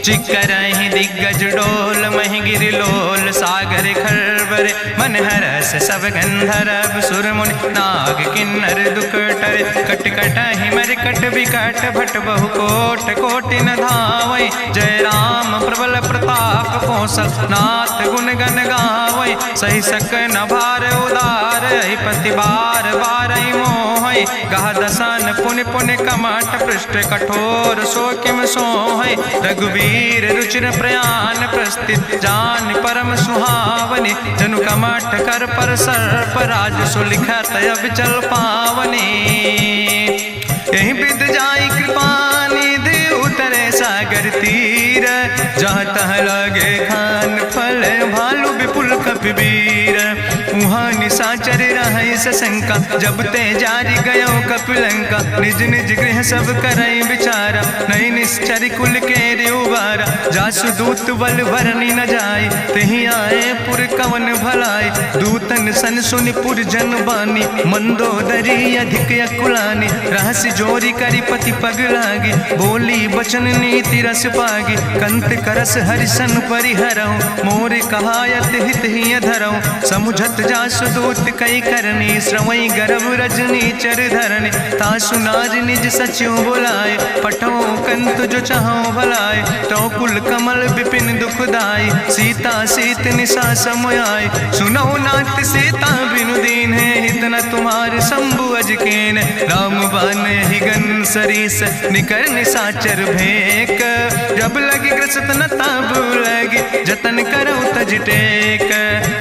चिकरहि दिग्गज डोल, महि गिरि लोल। सागर खरबर मन हरस, सब गंधर्व सुर मुनि। नाग किन्नर दुख टरे, कट कटहि मरकट विकट। भट बहु कोट कोटि न धावै, जय राम प्रबल प्रताप कौशल। नाथ गुण गण गावै, सही सक न भार उदार। पति बार बार मोहै, गह दसन पुन पुन कमठ। पृष्ठ कठोर सो किम सोहै, रघुवीर रुचिर प्रयाण। प्रस्थित जान परम सुहावनी, जनु कमठ कर पर सर्प। राज सुलिखत अविचल पावनी, यही विद जाई कृपा निधि। उतरे सागर तीर, जहाँ तह लगे खान फल। भालु विपुल कपिवीर, उहाँ निशाचर रहै सशंका। जब ते जारी गयो कपिलंका, निज निज गृह सब करई विचारा। नहीं निश्चर कुल के उबारा, जासु दूत बल भरनी न जाय। तेहि आए पुर कवन भलाई, दूतन सन सुनि पुर जन बानी। मंदोदरी अधिक अकुलानी, रहस्य जोरी करी पति पग लागी। बोली बचन नीति रस पागी, कंत करस हरिसन परिहरऊँ। मोर कहायत हित ही धरऊँ, समुझत जासु दूत कई करनी। श्रवई गर्भ रजनी चर धरनी, तासु नार निज सचिव बुलाए। पठो कंत जो चाहो भलाए, तो कुल कमल विपिन दुखदाई। सीता सीत निशा समयाय, सुनो नाथ सीता बिनु दीन है। हित न तुम्हारे शंभु अजकेन, राम बान ही गन सरीस। निकर निशाचर भेक, जब लगी ग्रसत न ताब लगी। जतन करो तज टेक,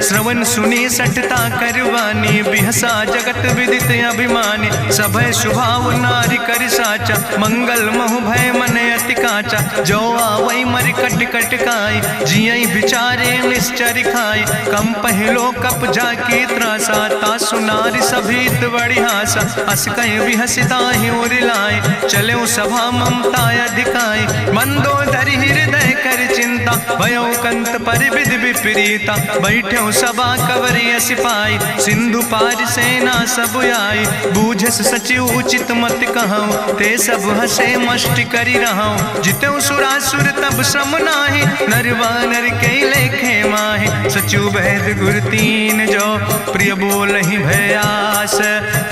श्रवण सुनी सटता करवानी। बिहसा जगत विदित अभिमानी, सभय स्वभाव नारी कर साचा। मंगल महु भय मन अति काचा, जो आवै मर कट कट खाई। जियई विचारे निश्चर खाई, कम पहलो कप जाकी त्रासा। तासु नारी सभीत बड़ी हासा, अस कह विहसिता ही उरिलाए। चले सभा ममता अधिकाई, मंदोदरी हृदय कर चिंता। भयो कंत पर विध विपरीता, बैठे सभा कवरिय सिपाही। सिंधु पार सेना सब आई, बूझस सचिव उचित मत कहूँ। ते सब हसे मष्ट करी रहूँ, जितेऊ सुरासुर तब श्रम नाही। नरवानर के लेखे माहि, सचिव भेद गुर तीन जो। प्रिय बोल ही भयास,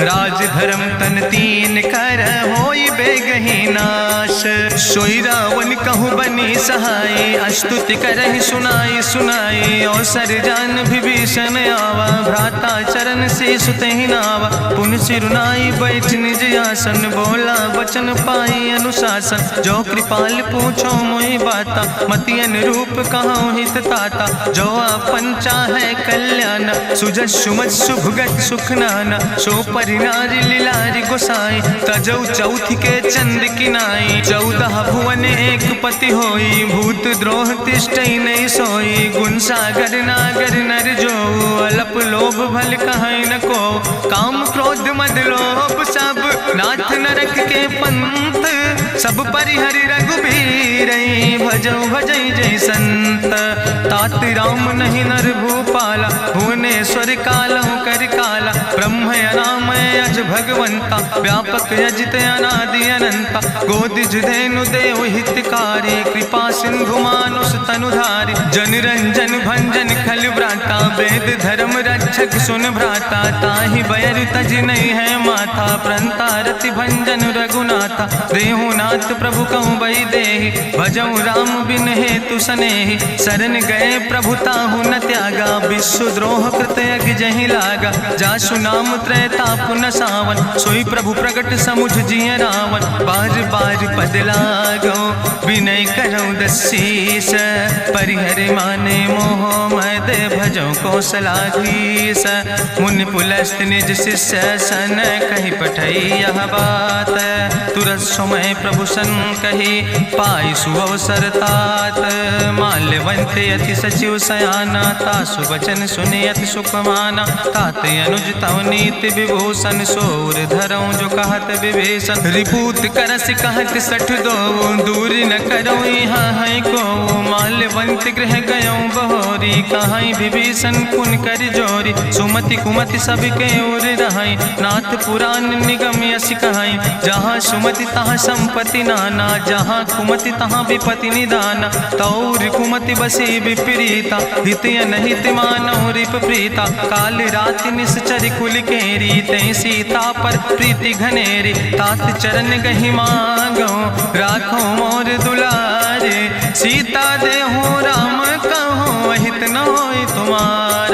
राज धर्म तन तीन कर। होई बेगही नाश, सोई रावण कहूँ बनी सहाय। अस्तुति करहि सुनाई सुनाई, अवसर जान विभीषण आवा। भ्राता चरण से सुतहि नावा, पुन सिरुनाई बैठ निज आसन। बोला वचन पाई अनुशासन, जो कृपाल पूछो मोहि बाता। मति अनुरूप कहूँ हित ताता, जो आपन चाहे कल्याण। सुजस सुमत सुभगत सुख नाना, सो परिनारी लीलारी गोसाई। तजौ चौथ के चंद किनाई, 14 भुवन एक पति होई। भूत द्रोह तिष्ठई नहीं सोई, गुण सागर नागर नर जो। अलप लोभ भल कहीं न को, काम क्रोध मद लोभ सब। नाथ नरक के पंथ, सब परिहरि रघुबीर। भजौ भजै जय संत, तात राम नहीं नर भूपाला। भुवनेश्वर कालहु कर काला, ब्रह्म अनामय अज भगवंता। व्यापक अजित अनादि अनंता, गोदिज धेनु देव हितकारी। कृपा सिंधु मानुष तनुधारी, जन रंजन भंजन खल व्राता। वेद धर्म रक्षक सुन भ्राता, ताहि बैर तज नहीं है माथा। प्रंता रति भंजन रघुनाथा, देहु नाथ प्रभु कहूँ बई देहि। भजऊ राम बिन हेतु सनेहि, शरण गए प्रभु ताहु न त्यागा। विश्व द्रोह कृत यज्ञ जहि लागा, जासु नाम त्रैताप न सावन, सोई प्रभु प्रगट समुझ जिय रावण। बार बार पद लागो विनय करौ दसीस, परिहर माने मोह मद भजो कौशलाधीश। मुनि पुलस्त निज शिष्य सन कहि पठई यह बात, तुरत समय प्रभु सन कही पाई सुअवसर तात। माल्यवंत अति सचिव सयाना, तासु वचन सुने अति सुख माना। तात अनुज तव नीति विभूषण, सोर धरऊं जो कहत विभीषण। रिपूत करस कहत सठ दो, दूर न करऊं यहाँ है को। माल्यवंत गृह गयऊं बहोरी, कहाई विभीषण पुन कर जोरी। सुमति कुमति सबके ओर रहाई, नाथ पुराण निगम यश कहाई। जहाँ सुमति तहाँ संपत्ति नाना, जहाँ कुमति तहाँ विपत्ति निदाना। तौर कुमति बसी विपरीता, हित अनहित मानव रिप प्रीता। काल राति निश्चर कुल केरी, तै सीता पर प्रीति घनेरी। तात चरण गहि मांगो, राखो मोर दुलारे। सीता देहु राम कहो, अहित न होय तुम्हार।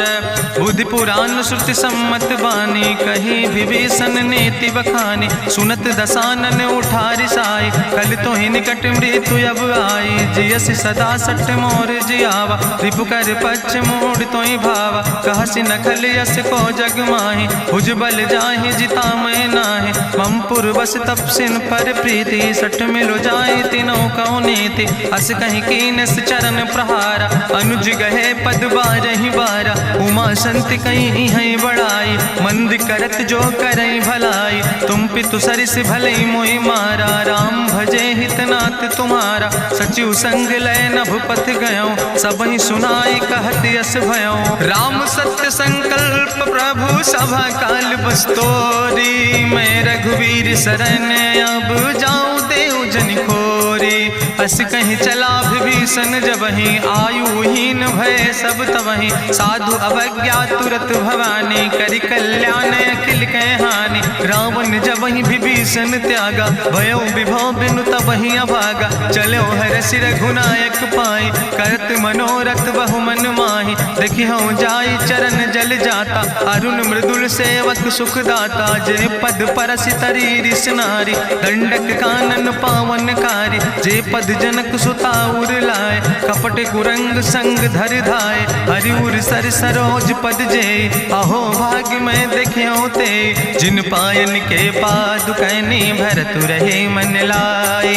बुद्धि पुराण श्रुति सम्मत बानी, कही विभीषण नीति बखानी। सुनत दसानन उठारि साई, कल तो ही निकट मृत्यु अब आई। जियसि सदा सठ मोर जियावा, रिपु कर पक्ष मोड़ तो ही भावा। कहसि नखल यस को जग माहि, भुज बल जाहि जिता मैं नाहि। ममपुर बस तपसिन पर प्रीति, सठ मिलो जाए तीनों कौ नीति। अस कहीं कीनस चरण प्रहारा, अनुज गहे पद बारहि बारा। उमा संत कहीं है बड़ाई, मंद करत जो करई भलाई। तुम पितु सरिस भले मोहि मारा, राम भजे हितनाथ तुम्हारा। सचिव संग लय नभ पथ गयो, सबहि सुनाई कहत यस भयो। राम सत्य संकल्प प्रभु सभा काल बस्तोरी। मैं रघुवीर शरण अब जाऊं देव जन खोरी। अस कहीं चला विभीषण जबहि, आयुहीन भय सब तबहि। साधु अवज्ञा तुरत भवानी, करि कल्याण अखिल कै हानि। रावण जबहि विभीषण त्यागा, भयो विभव बिनु तबहि अभागा। चलो हरषि रघुनायक पाई, करत मनोरथ बहु मन माहि। देखिहु जाई चरण जल जाता, अरुण मृदुल सेवक सुख दाता। जे पद परसि तरी रिस नारी, दंडक कानन पावन कारी। जे पद जनक सुता उर लाए, कपट कुरंग संग धर धाय। हरिउर सर सरोज पद जे, अहो भाग्य मैं देखियो ते। जिन पायन के पादुकैनी, भरत रहे मन लाए।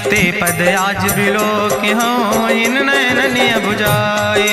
ते पद आज बिलोक हो, इन नयन बुझाए।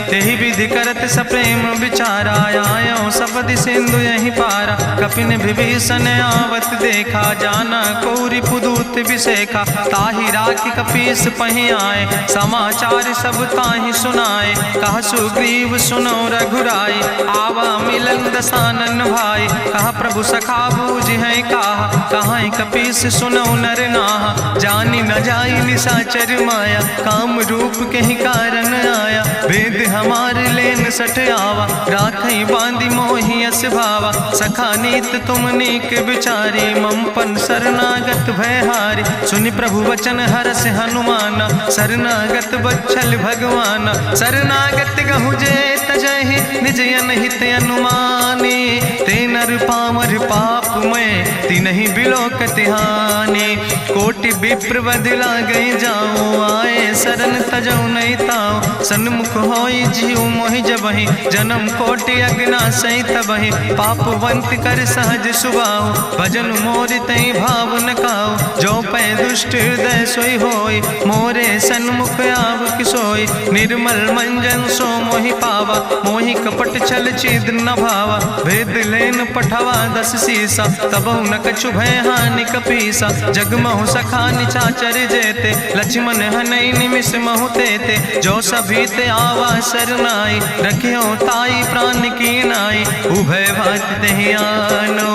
तेहि विधि करत सप्रेम विचारा, आयो सपदि सिंधु यही पारा। कपिन विभीषण आवत देखा, जाना कौरि पुदूत विशेखा। ताहि राखि कपीस पहि आए, समाचार सब ताहि सुनाए। कह सुग्रीव सुनो रघुराई, आवा मिलन दसानन भाई। कहा प्रभु सखा बूझ है कहा, कहाँ कपीस सुनो नर नाहा। जानी न जाई निशाचर माया, काम रूप के ही कारण आया। वेद हमार लेन सठ आवा, राखई बांधी मोहि अस भावा। सखा नीत तुम नीक विचारी, ममपन शरणागत भयहारी। सुनि प्रभु वचन हरस हनुमाना, शरणागत बच्छल भगवाना। शरणागत गहु जे तजहि, निज अनहित अनुमानी। ते नर पामर पाप में, तिनहि बिलोकत हानि। कोटि विप्र बद लागै जाऊं, आए शरण तजौ नहीं ताऊं। सन्मुख होई जीव मोहि जबहि, जन्म कोटि अग्ना सही तबहि। पापवंत कर सहज सुभाऊ, भजन मोरि तै भाव न काऊ। जो पै दुष्ट हृदय सोई होई, मोरे सन्मुख आव किसोई। निर्मल मंजन सो मोहि पावा, मोहि कपट छल छिद्र न भावा। भेद लेन पठवा दस सीसा, तबहु न कछु भय हानि कपीसा। जगमहु सखा निचाचर जेते, लक्ष्मण हनई निमिष महु तेते। जो सभी ते आवा सरनाई, रखियो ताई प्राण की नाई। उभय भात तेहि आनो,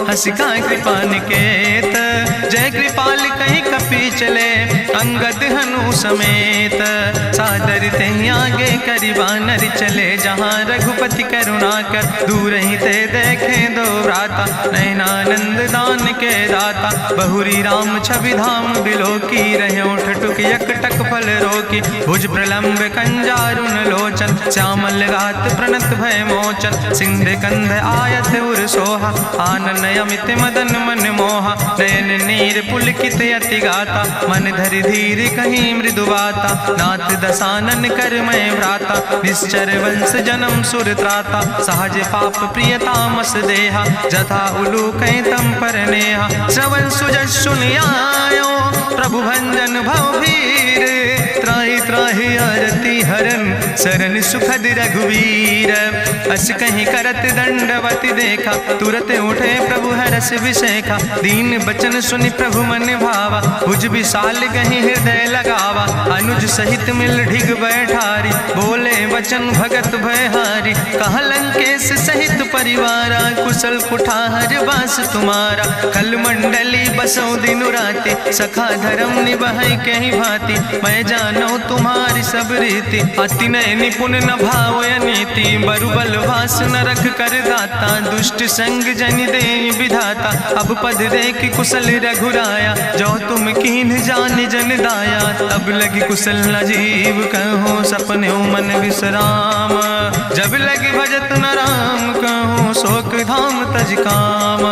हसिका कृपा निकेत। जय कृपाल कहीं कपी चले, अंगद हनु प्रभु समेत। सादर ते आगे करी बानर चले, जहाँ रघुपति करुणा कर दूर ही ते देखे दो व्राता। नयनानंद दान के दाता, बहुरी राम छवि धाम बिलो की रहे ठटुक यकटक फल रोकी। भुज प्रलंब कंजारुन लोचन, श्यामल गात प्रणत भय मोचन। सिंध कंध आयत उर सोहा, आनन अमित मदन मन मोहा। नयन नीर पुलकित अति गाता, मन धरि धीर कहीं मृदु बाता। नाथ दसानन कर मैं व्राता, निश्चर वंश जन्म सुर त्राता। सहज पाप प्रियतामस देहा, जथा उलूक तम पर नेहा। श्रवण सुजस सुनियायो, प्रभु भंजन भव भीर। त्राहि त्राहि आरती हरन, शरण सुखद रघुवीर। अस कहीं करत दंडवत देखा, तुरत उठे प्रभु हरस विशेखा। दीन बचन सुनि प्रभु मन भावा, भुज विशाल कहीं हृदय लगावा। अनुज सहित मिल ढिग बैठारी, बोले वचन भगत भयहारी। कहाँ लंकेश सहित परिवारा, कुशल कुठार बास तुम्हारा। कल मंडली बसो दिनु राति, सखा धर्म निभाई कहीं भांति। मैं जानो तुम्हारी सब रीति, अति नय निपुण न भाव नीति। बरुबल वास न रख कर दाता, दुष्ट संग जन दे विधाता। अब पद देख कुशल रघुराया, जो तुम कीन जान जन दाया। तब लगी कुशल न जीव कहो, सपने मन विश्राम। जब लगी भजत न राम कहो, शोक धाम तज काम।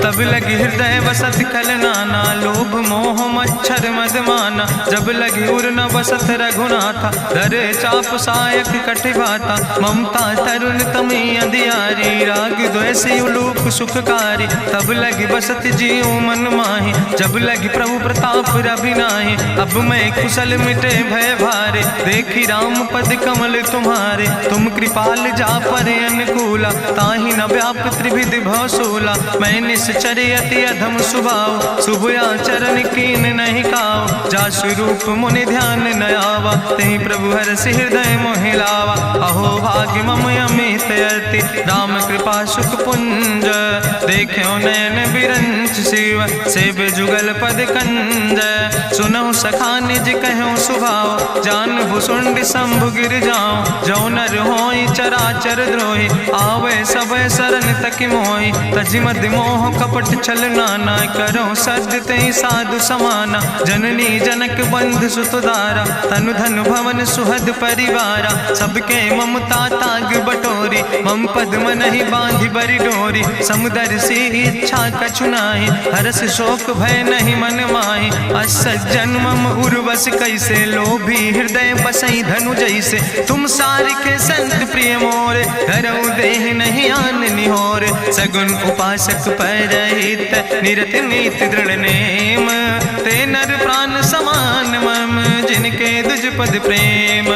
तब लगी हृदय बसत खल नाना, लोभ मोह मच्छर मद माना। जब लगी उर न बसत रघुनाथा, दर चाप सायक कटिभाता। ममता तरुण तमी अंधियारी, राग द्वेषी उलूक सुखकारी। तब लगी बसत जीव मन माही, जब लगी प्रभु प्रताप रवि नाही। अब मैं कुशल मिटे भय भारे, देखी राम पद कमल तुम्हारे। तुम कृपाल जा पर अनुकूला, ताहि न व्याप त्रिविध भवसूला। मैं निश्चर अति अधम स्वभाव, शुभ आचरण कीन नहीं काव। जा स्वरूप मुनि ध्यान न आवा, तेहि प्रभु हरषि हृदय मोहि लावा। अहो भाग्य मम अमित अति, राम कृपा सुख पुंज। देखो नयन बिरंच शिव, सेव जुगल पद कंज। सुनहु सखा निज कहूँ सुभाव, जान भुसुंड शंभु गिर जाऊं। जो नर होई चराचर द्रोही, आवे सब शरण तक मोहि। तज मद मोह कपट छल नाना, करो सद्य तेहि साधु समाना। जननी जनक बंधु सुतदारा, तनु धन भवन सुहद परिवारा। सबके ममता ताग बटोरी, मम पद मन ही बांधि बरी डोरी। समुदर सी इच्छा कछु नाही, हरस शोक भय नहीं मन माही। असज्जन मम उर्वश कैसे, लोभी हृदय बसई धनु जैसे। तुम सारिके संत प्रिय मोरे, धरऊ देह नहीं आन निहोर। सगुन उपासक परहित, निरत नीति दृढ़ नेम। ते नर प्राण समान मम, जिनके दुज पद प्रेम।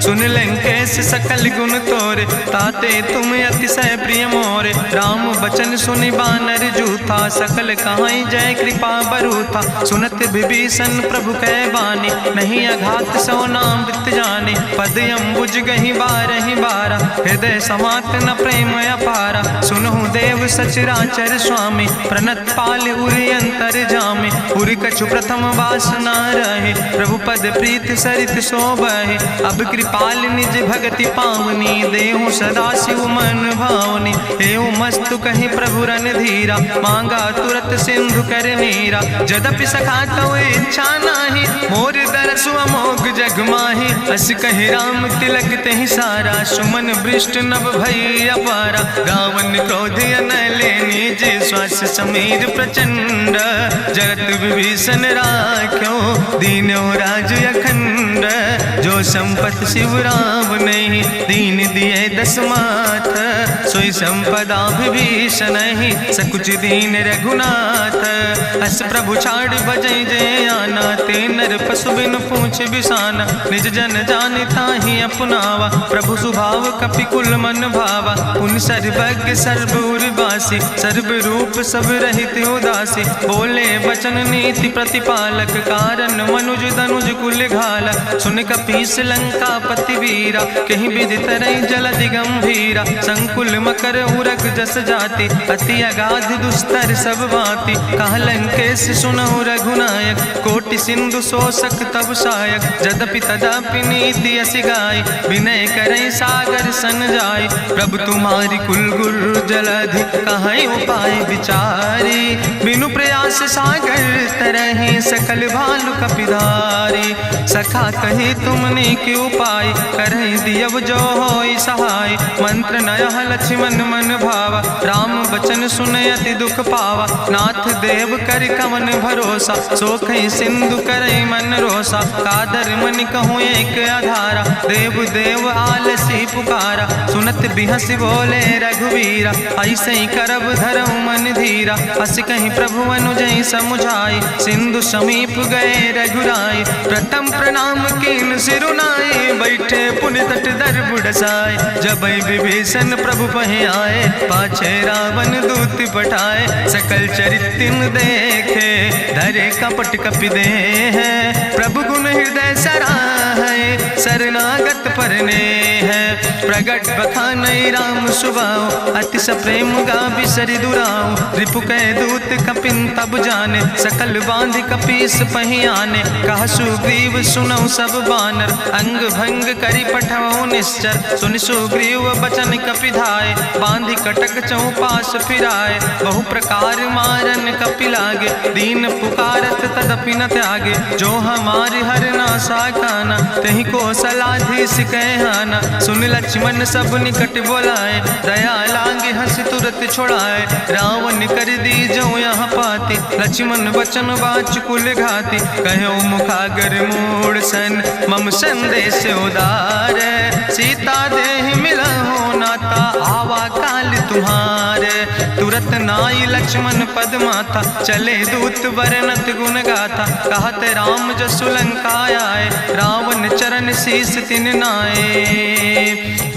सुन लंकेश सकल गुण तोरे, ताते तुम अतिशय प्रिय मोरे। राम बचन सुनि बानर जूथा, सकल कहाई जय कृपा बरूथा। सुनत विभीषण प्रभु कै बानी, नहीं अघात सो नाम वृत जानी। पद अम्बुज गहि बारहि बारा, हृदय समात न प्रेम अपारा। सुनहु देव सचराचर स्वामी, प्रणत पाल उरि अंतर जामी। उरि कछु प्रथम वासना रहे, प्रभु पद प्रीत सरित शोभहि। अब कृपाल निज भगति पावनी, देहु सदा शिव मन भावनी। एवं मस्तु कहि प्रभु रन धीरा, मांगा तुरत सिंधु कर नीरा। जदपि सखा तो इच्छा नाही, मोर दरसु अमोघ जग माही। अस कहि राम तिलक तेहि सारा, सुमन वृष्ट नभ भई अपारा। रावण क्रोध अनले निज, श्वास समीर प्रचंड। जगत विभीषण राख्यो, दीनो राज अखंड। जो संपत शिव राम नहीं, दीन दिए दस माथ। सोई संपदा विभीषण ही, सकुच दीन रघुनाथ। अस प्रभु छाड़ बजै जय आना, ते नर पशु बिन पूछ बिसाना। निज जन जानि ताहि अपनावा, प्रभु स्वभाव कपि कुल मन भावा। पुन सर्वज्ञ सर्व उर्वासी, सर्व रूप सब रहित उदासी। बोले वचन नीति प्रतिपालक, कारण मनुज दनुज कुल घाला। सुन कपीस लंका पति वीरा, कहीं विधि तरई जलधि गंभीरा। संकुल मकर उरग जस जाति, अति अगाध दुस्तर सब भांति। कहा लंकेश सुनहु रघुनायक, कोटि सिंधु सिंधु शोषक तब सायक, जदपि तदपि नीति असि गाय, विनय करई सागर सन जाय। प्रभु तुम्हारी कुल गुरु जलधि, कहीं उपाय विचारी, बिनु प्रयास सागर तरहि, सकल भालु कपिधारी। सखा कही तुमने के उपाय, करहि दियव जो होई सहाय। मंत्र नयह लक्ष्मण मन भावा, राम बचन सुनय अति दुख पावा। नाथ देव कर कवन भरोसा, सोखई सिंधु करई मन रोसा। कादर मन कहूँ एक आधारा, देव देव आलसी पुकारा। सुनत बिहस बोले रघुवीरा, ऐसे ही करब धरऊ मन धीरा। हस कहीं प्रभु अनुजय समुझाई, सिंधु समीप गए रघुराई। प्रथम प्रणाम कीन सिरुनाई, बैठे पुनि तट दर बुढ़साए। जब विभीषण प्रभु पहे आए, पाछे रावण दूत पठाए। सकल चरित्र देखे, धरे कपट कपि दे है। प्रभु गुण हृदय सराहै, शरणागत परने है। प्रगट बखानई राम सुभाऊ, अति सप्रेम गावि सरि दुराऊ। रिपु कह दूत कपिन तब जाने, सकल बांध कपीस पहि आने। कह सुग्रीव सुनऊ सब बानर, अंग भंग करि पठवऊ निश्चर। सुनि सुग्रीव बचन कपिधाय, बांधि कटक चौपास फिराए। बहु प्रकार मारन कपि लागे, दीन पुकारत तदपि न त्यागे। जो हमारि हर ना साकाना, तहि को सलाधीस कहना। सुन लक्ष्मण सब निकट बोलाए, दया लागे हंस तुरत छोड़ाए। रावण कर दी जो यहाँ पाती, लक्ष्मण बचन बाच कुल घाती। कहो मुखागर मूड सन, मम संदेश उदार। सीता देह मिला हो नाता, आवा काल तुम्हारे। तुरत नाई लक्ष्मण पद माथा, चले दूत वर्णत गुण गाथा। कहत राम जसु लंका आए, रावण चरण शीस तिन नाए।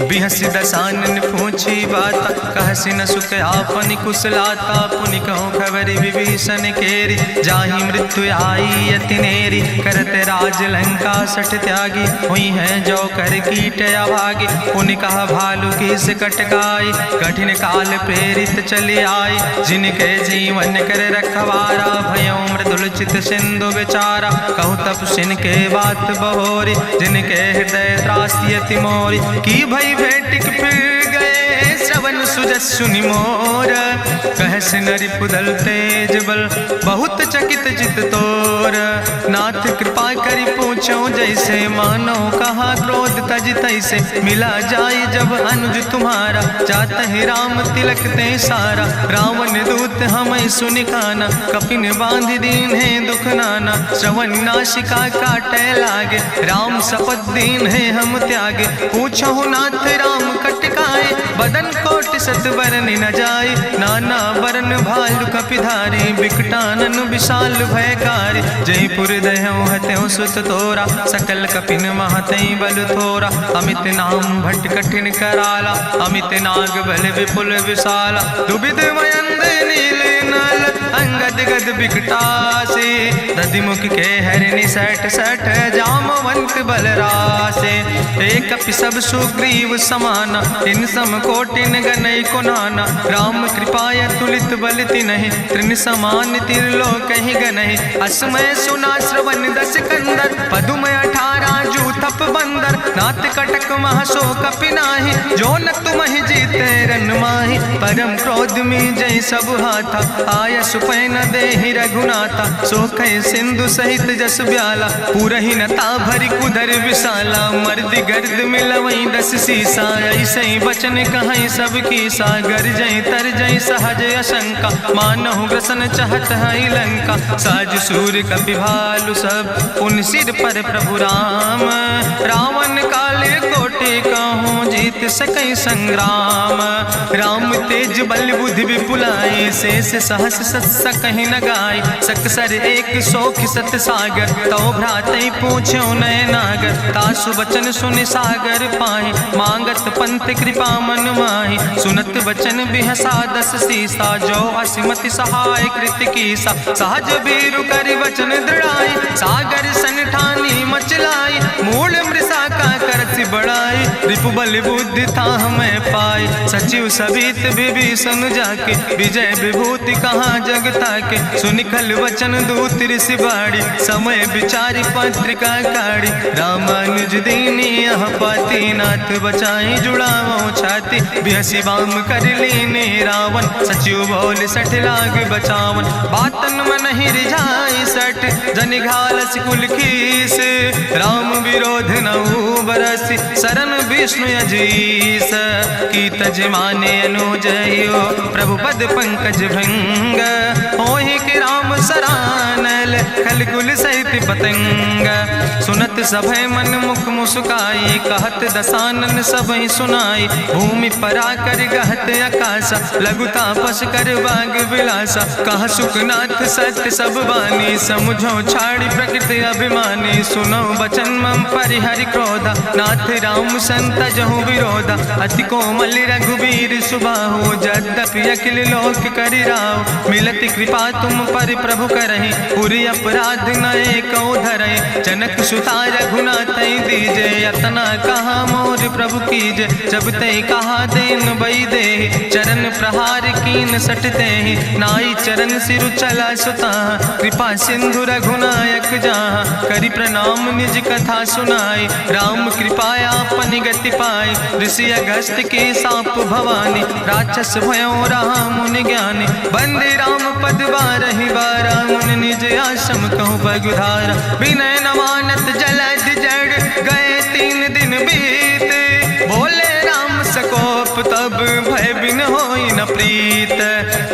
बिहस दसानन पूछी बाता, कहसि न सुख आपन कुशलाता। पुनि कहूँ खबर विभीषण केरी, जाहि मृत्यु आई अति नेरी। करत राज लंका सठ त्यागी, हुई है जो कर कीट अभागी। पुनि कहा भालू की से कटकाई, कठिन काल प्रेरित चली आई। जिनके जीवन कर रखवारा, भयो मृदुल चित सिंधु विचारा। कहूँ तप सिन के बात बहोरी, जिनके हृदय त्रासी अति मोरी। की भई भेटिक फिर गए, श्रवण सुजस सुनि मोर। कहस नरि पुदल तेज बल, बहुत चकित चित तोर। नाथ कृपा करि पूछो जैसे, मानो कहा क्रोध तज तैसे। मिला जाय जब अनुज तुम्हारा, जात है राम तिलक ते सारा। रावण दूत हमें सुनि काना, कपिन बांध दीन है दुख नाना। श्रवण नासिका काटे लागे, राम शपथ दीन है हम त्यागे। पूछो नाथ राम कटकाए, बदन कोटि सत बरन न जाए। नाना बरन भालु कपिधारी, बिकटानन विशाल भयकारी। जयपुर दह्यों हत्यों सुत तोरा, सकल कपिन महतई बल थोरा। अमित नाम भट्ट कठिन कराला, अमित नाग बल विपुल विशाला। दुबिध मयंद नील नल, अंगद गद बिकटासे। दधिमुख के हरिणि सठ सठ, जामवंत बलरासे। एक कपि सब सुग्रीव समाना, इन सम कोटिन गनई को नाना। राम कृपाय तुलित बल तिन्हि, त्रिन समान तिरलोक ही गनहि। असमय सुना श्रवण दस कंदर, पदुम 18 जूथप बंदर। नाथ कटक महसो कपि नाही, जो न तुमहि जीते रन माही। परम क्रोध में जय सब हाथा, आय सुपै न देहि रघुनाथा। सोखै सिंधु सहित जस ब्याला, पूरहि न ता भरि कुधर विशाला। मर्द गर्द मिलवई 10 सीसा, ऐसे बचन कहई सब की सागर। जय तर जय सहज अशंका, मानहु ग्रसन चाहत है लंका। साज सूर कपि भालु सब, पुन सिर पर प्रभु राम। रावण काले कोटि कहूँ, जीत सकई संग्राम। राम तेज बल बुद्धि विपुलाई, शेष सहस सत्स कहीं न गाय। सकसर 100 सत सागर, तो भ्रातई पूछो नय नागर। तासु बचन सुनि सागर पाहि, मांगत पंथ कृपा मन माहि। सुनत बचन बिहसा 10 सीसा, जो असिमति सहाय कृत कीसा। सहज बीरु करि वचन दृढ़ाई, सागर सन ठानी मचलाई। मूल मृषा का करसि बड़ाई, रिपु बल बुद्धि था हमें पाई। सचिव सबित विभीषण जाके विजय विभूति कहाँ जग ताके। सुनि खल वचन दूत ऋषि बाड़ी समय विचारी पत्रिका काढ़ी। रामानुज दीनी यह पाती नाथ बचाई जुड़ावो छाती। बिहसी बाम कर लीने रावण सचिव बोल सठ लाग बचावन। बातन मन ही रिझाई सठ जनि घालस कुल खीस। राम विरोध नऊ बरसी शरण विष्णु अजीस। की तज माने अनुजयो प्रभु पद पंकज भंग। होहि के राम सरानल खल कुल सहित पतंग। सुनत सभय मन मुख मुस्काई कहत दसानन सबहि सुनाई। भूमि परा कर गहत आकाशा लघु तापस कर बाग विलासा। कहा सुखनाथ सत्य सब बानी समुझो छाड़ी प्रकृति अभिमानी। सुनो बचन मम परिहरि क्रोधा नाथ राम संत जहु विरोधा। अति कोमल रघुबीर सुबाहु यद्यपि अखिल लोक करि राव। मिलति कृपा तुम पर प्रभु करहि पुरि अपराध नए कौ धरहि। जनक सुता रघुनाथ दीजे यतना कहा मोर प्रभु कीजे। जब ते कहा देन बई दे चरण प्रहार कीन सटते ही। नाई चरण सिरु चला सुता कृपा सिंधु रघुनायक जहाँ। करि प्रणाम निज कथा सुनाई राम कृपाया अपनी गति पाई। ऋषि अगस्त के साप भवानी राक्षस भयो रहा मुनि ज्ञानी। बंदे राम पद बारहि बारा मुनि निज आश्रम कहु पगुधारा। विनय न मानत जलद जड़ गए 3 दिन बीते। बोले राम सकोप तब भय बिन होई न प्रीत।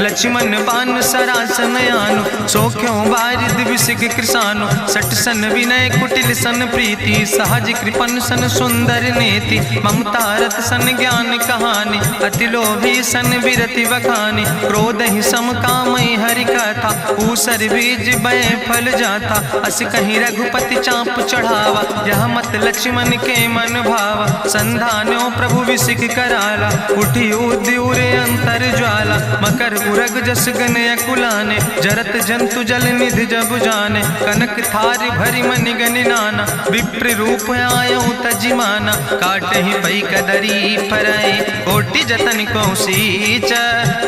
लक्ष्मण बान सरासन आनु सोख्यो बारिद विसिक कृसानु। सठ सन विनय कुटिल सन प्रीति सहज कृपन सन सुंदर नेति। ममता रत सन ज्ञान कहानी अति लोभी सन विरति बखानी। क्रोध ही सम कामई हरि कथा ऊसर बीज बय फल जाता। अस कहीं रघुपति चाप चढ़ावा यह मत लक्ष्मण के मन भावा। संधान्यो प्रभु विसिक कराला उठी उद्यूरे अंतर ज्वाला। मकर उरग जस गन अकुलाने जरत जंतु जल निधि जब जाने। कनक थारी भरी मनि गनि नाना विप्र रूप आयो तजिमाना। काटे ही पई कदरी फरई कोटि जतन को सींच।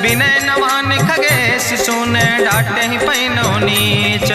विनय नवान खगेश सुने डाटे ही पैनो नीच।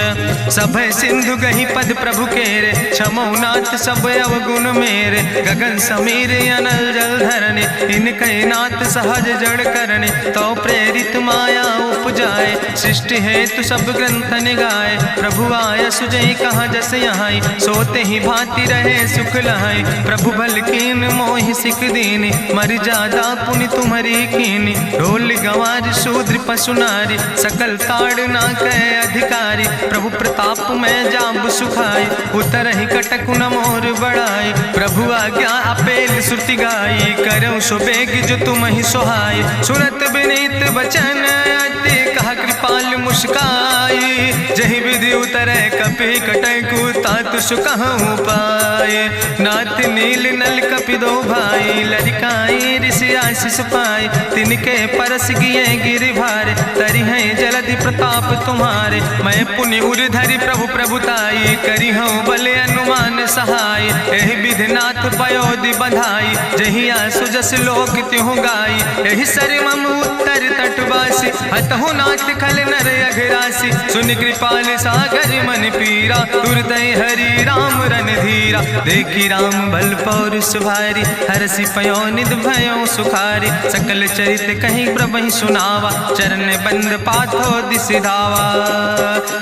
सब सिंधु गही पद प्रभु केरे क्षमो नाथ सब अवगुण मेरे। गगन समीर अनल जल धरने इनके नाथ सहज जड़ करने। तो प्रेरित माया उपजाए सृष्टि हेतु सब ग्रंथ निगाए। प्रभु आय सुजई कहाँ जस यहाँ सोते ही भांति रहे सुख लहाई। प्रभु भल कीन मोहि सिख दीनी मर जादा पुनि तुम्हारी कीनी। ढोल गंवार शूद्र पशु नारी सकल ताड़ ना कहे अधिकारी। प्रभु प्रताप में जाब सुखाई उतर ही कटक न मोर बढ़ाई। प्रभु आज्ञा अपेल श्रुति गाई करऊँ सो बेग जो तुम ही सोहाई। सुनत विनीत बचन अति कहा कृपाल मुस्काई। जही विधि उतरे कपि कटकु तात सुकहु पाए। नाथ नील नल कपि दो भाई लड़काई ऋषि आशीष पाए। तिनके परस गिए गिरि भारे तरि है जलधि प्रताप तुम्हारे। मैं पुनि उर धरि प्रभु प्रभुताई करी हूँ बल अनुमान सहाय। एहि विधि नाथ पयोधि बधाई जहिया सुजस लोक त्यों गाई। एहि सर मम उत्तर तटवासी हतहु नाथ खल नर अघरासी। सुन कृपाल सागर मन पीरा तुरत हरि राम रन धीरा। देखी राम बल पौरुष भारी हरसि पयो निध भयो सुखारी। सकल चरित कहीं प्रभु सुनावा चरण बंद पाथो दिसि धावा।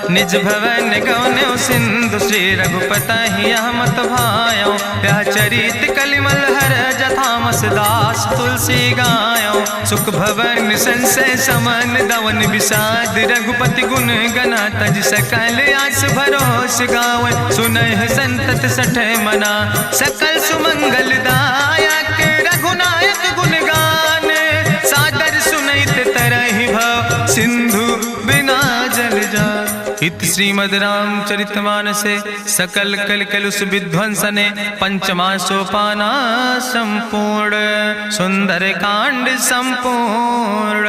निज भवन गौन्यो सिंधु श्री रघुपति यह मत भायो। यह चरित कलिमल हर जथामस दास तुलसी गायो। सुख भवन संशय समन दवन विषाद रघुपति गुण गना तज सकल आस भरोस गावे। सुनहि संतत सठ मना सकल सुमंगल दायक। रघुनायक गुण गाने सादर सुनैत तरहि भव सिंधु बिना जल जा। इत श्रीमद् रामचरितमानसे सकल कल कलुष विध्वंसने पंचमा सोपाना संपूर्ण सुंदर कांड संपूर्ण।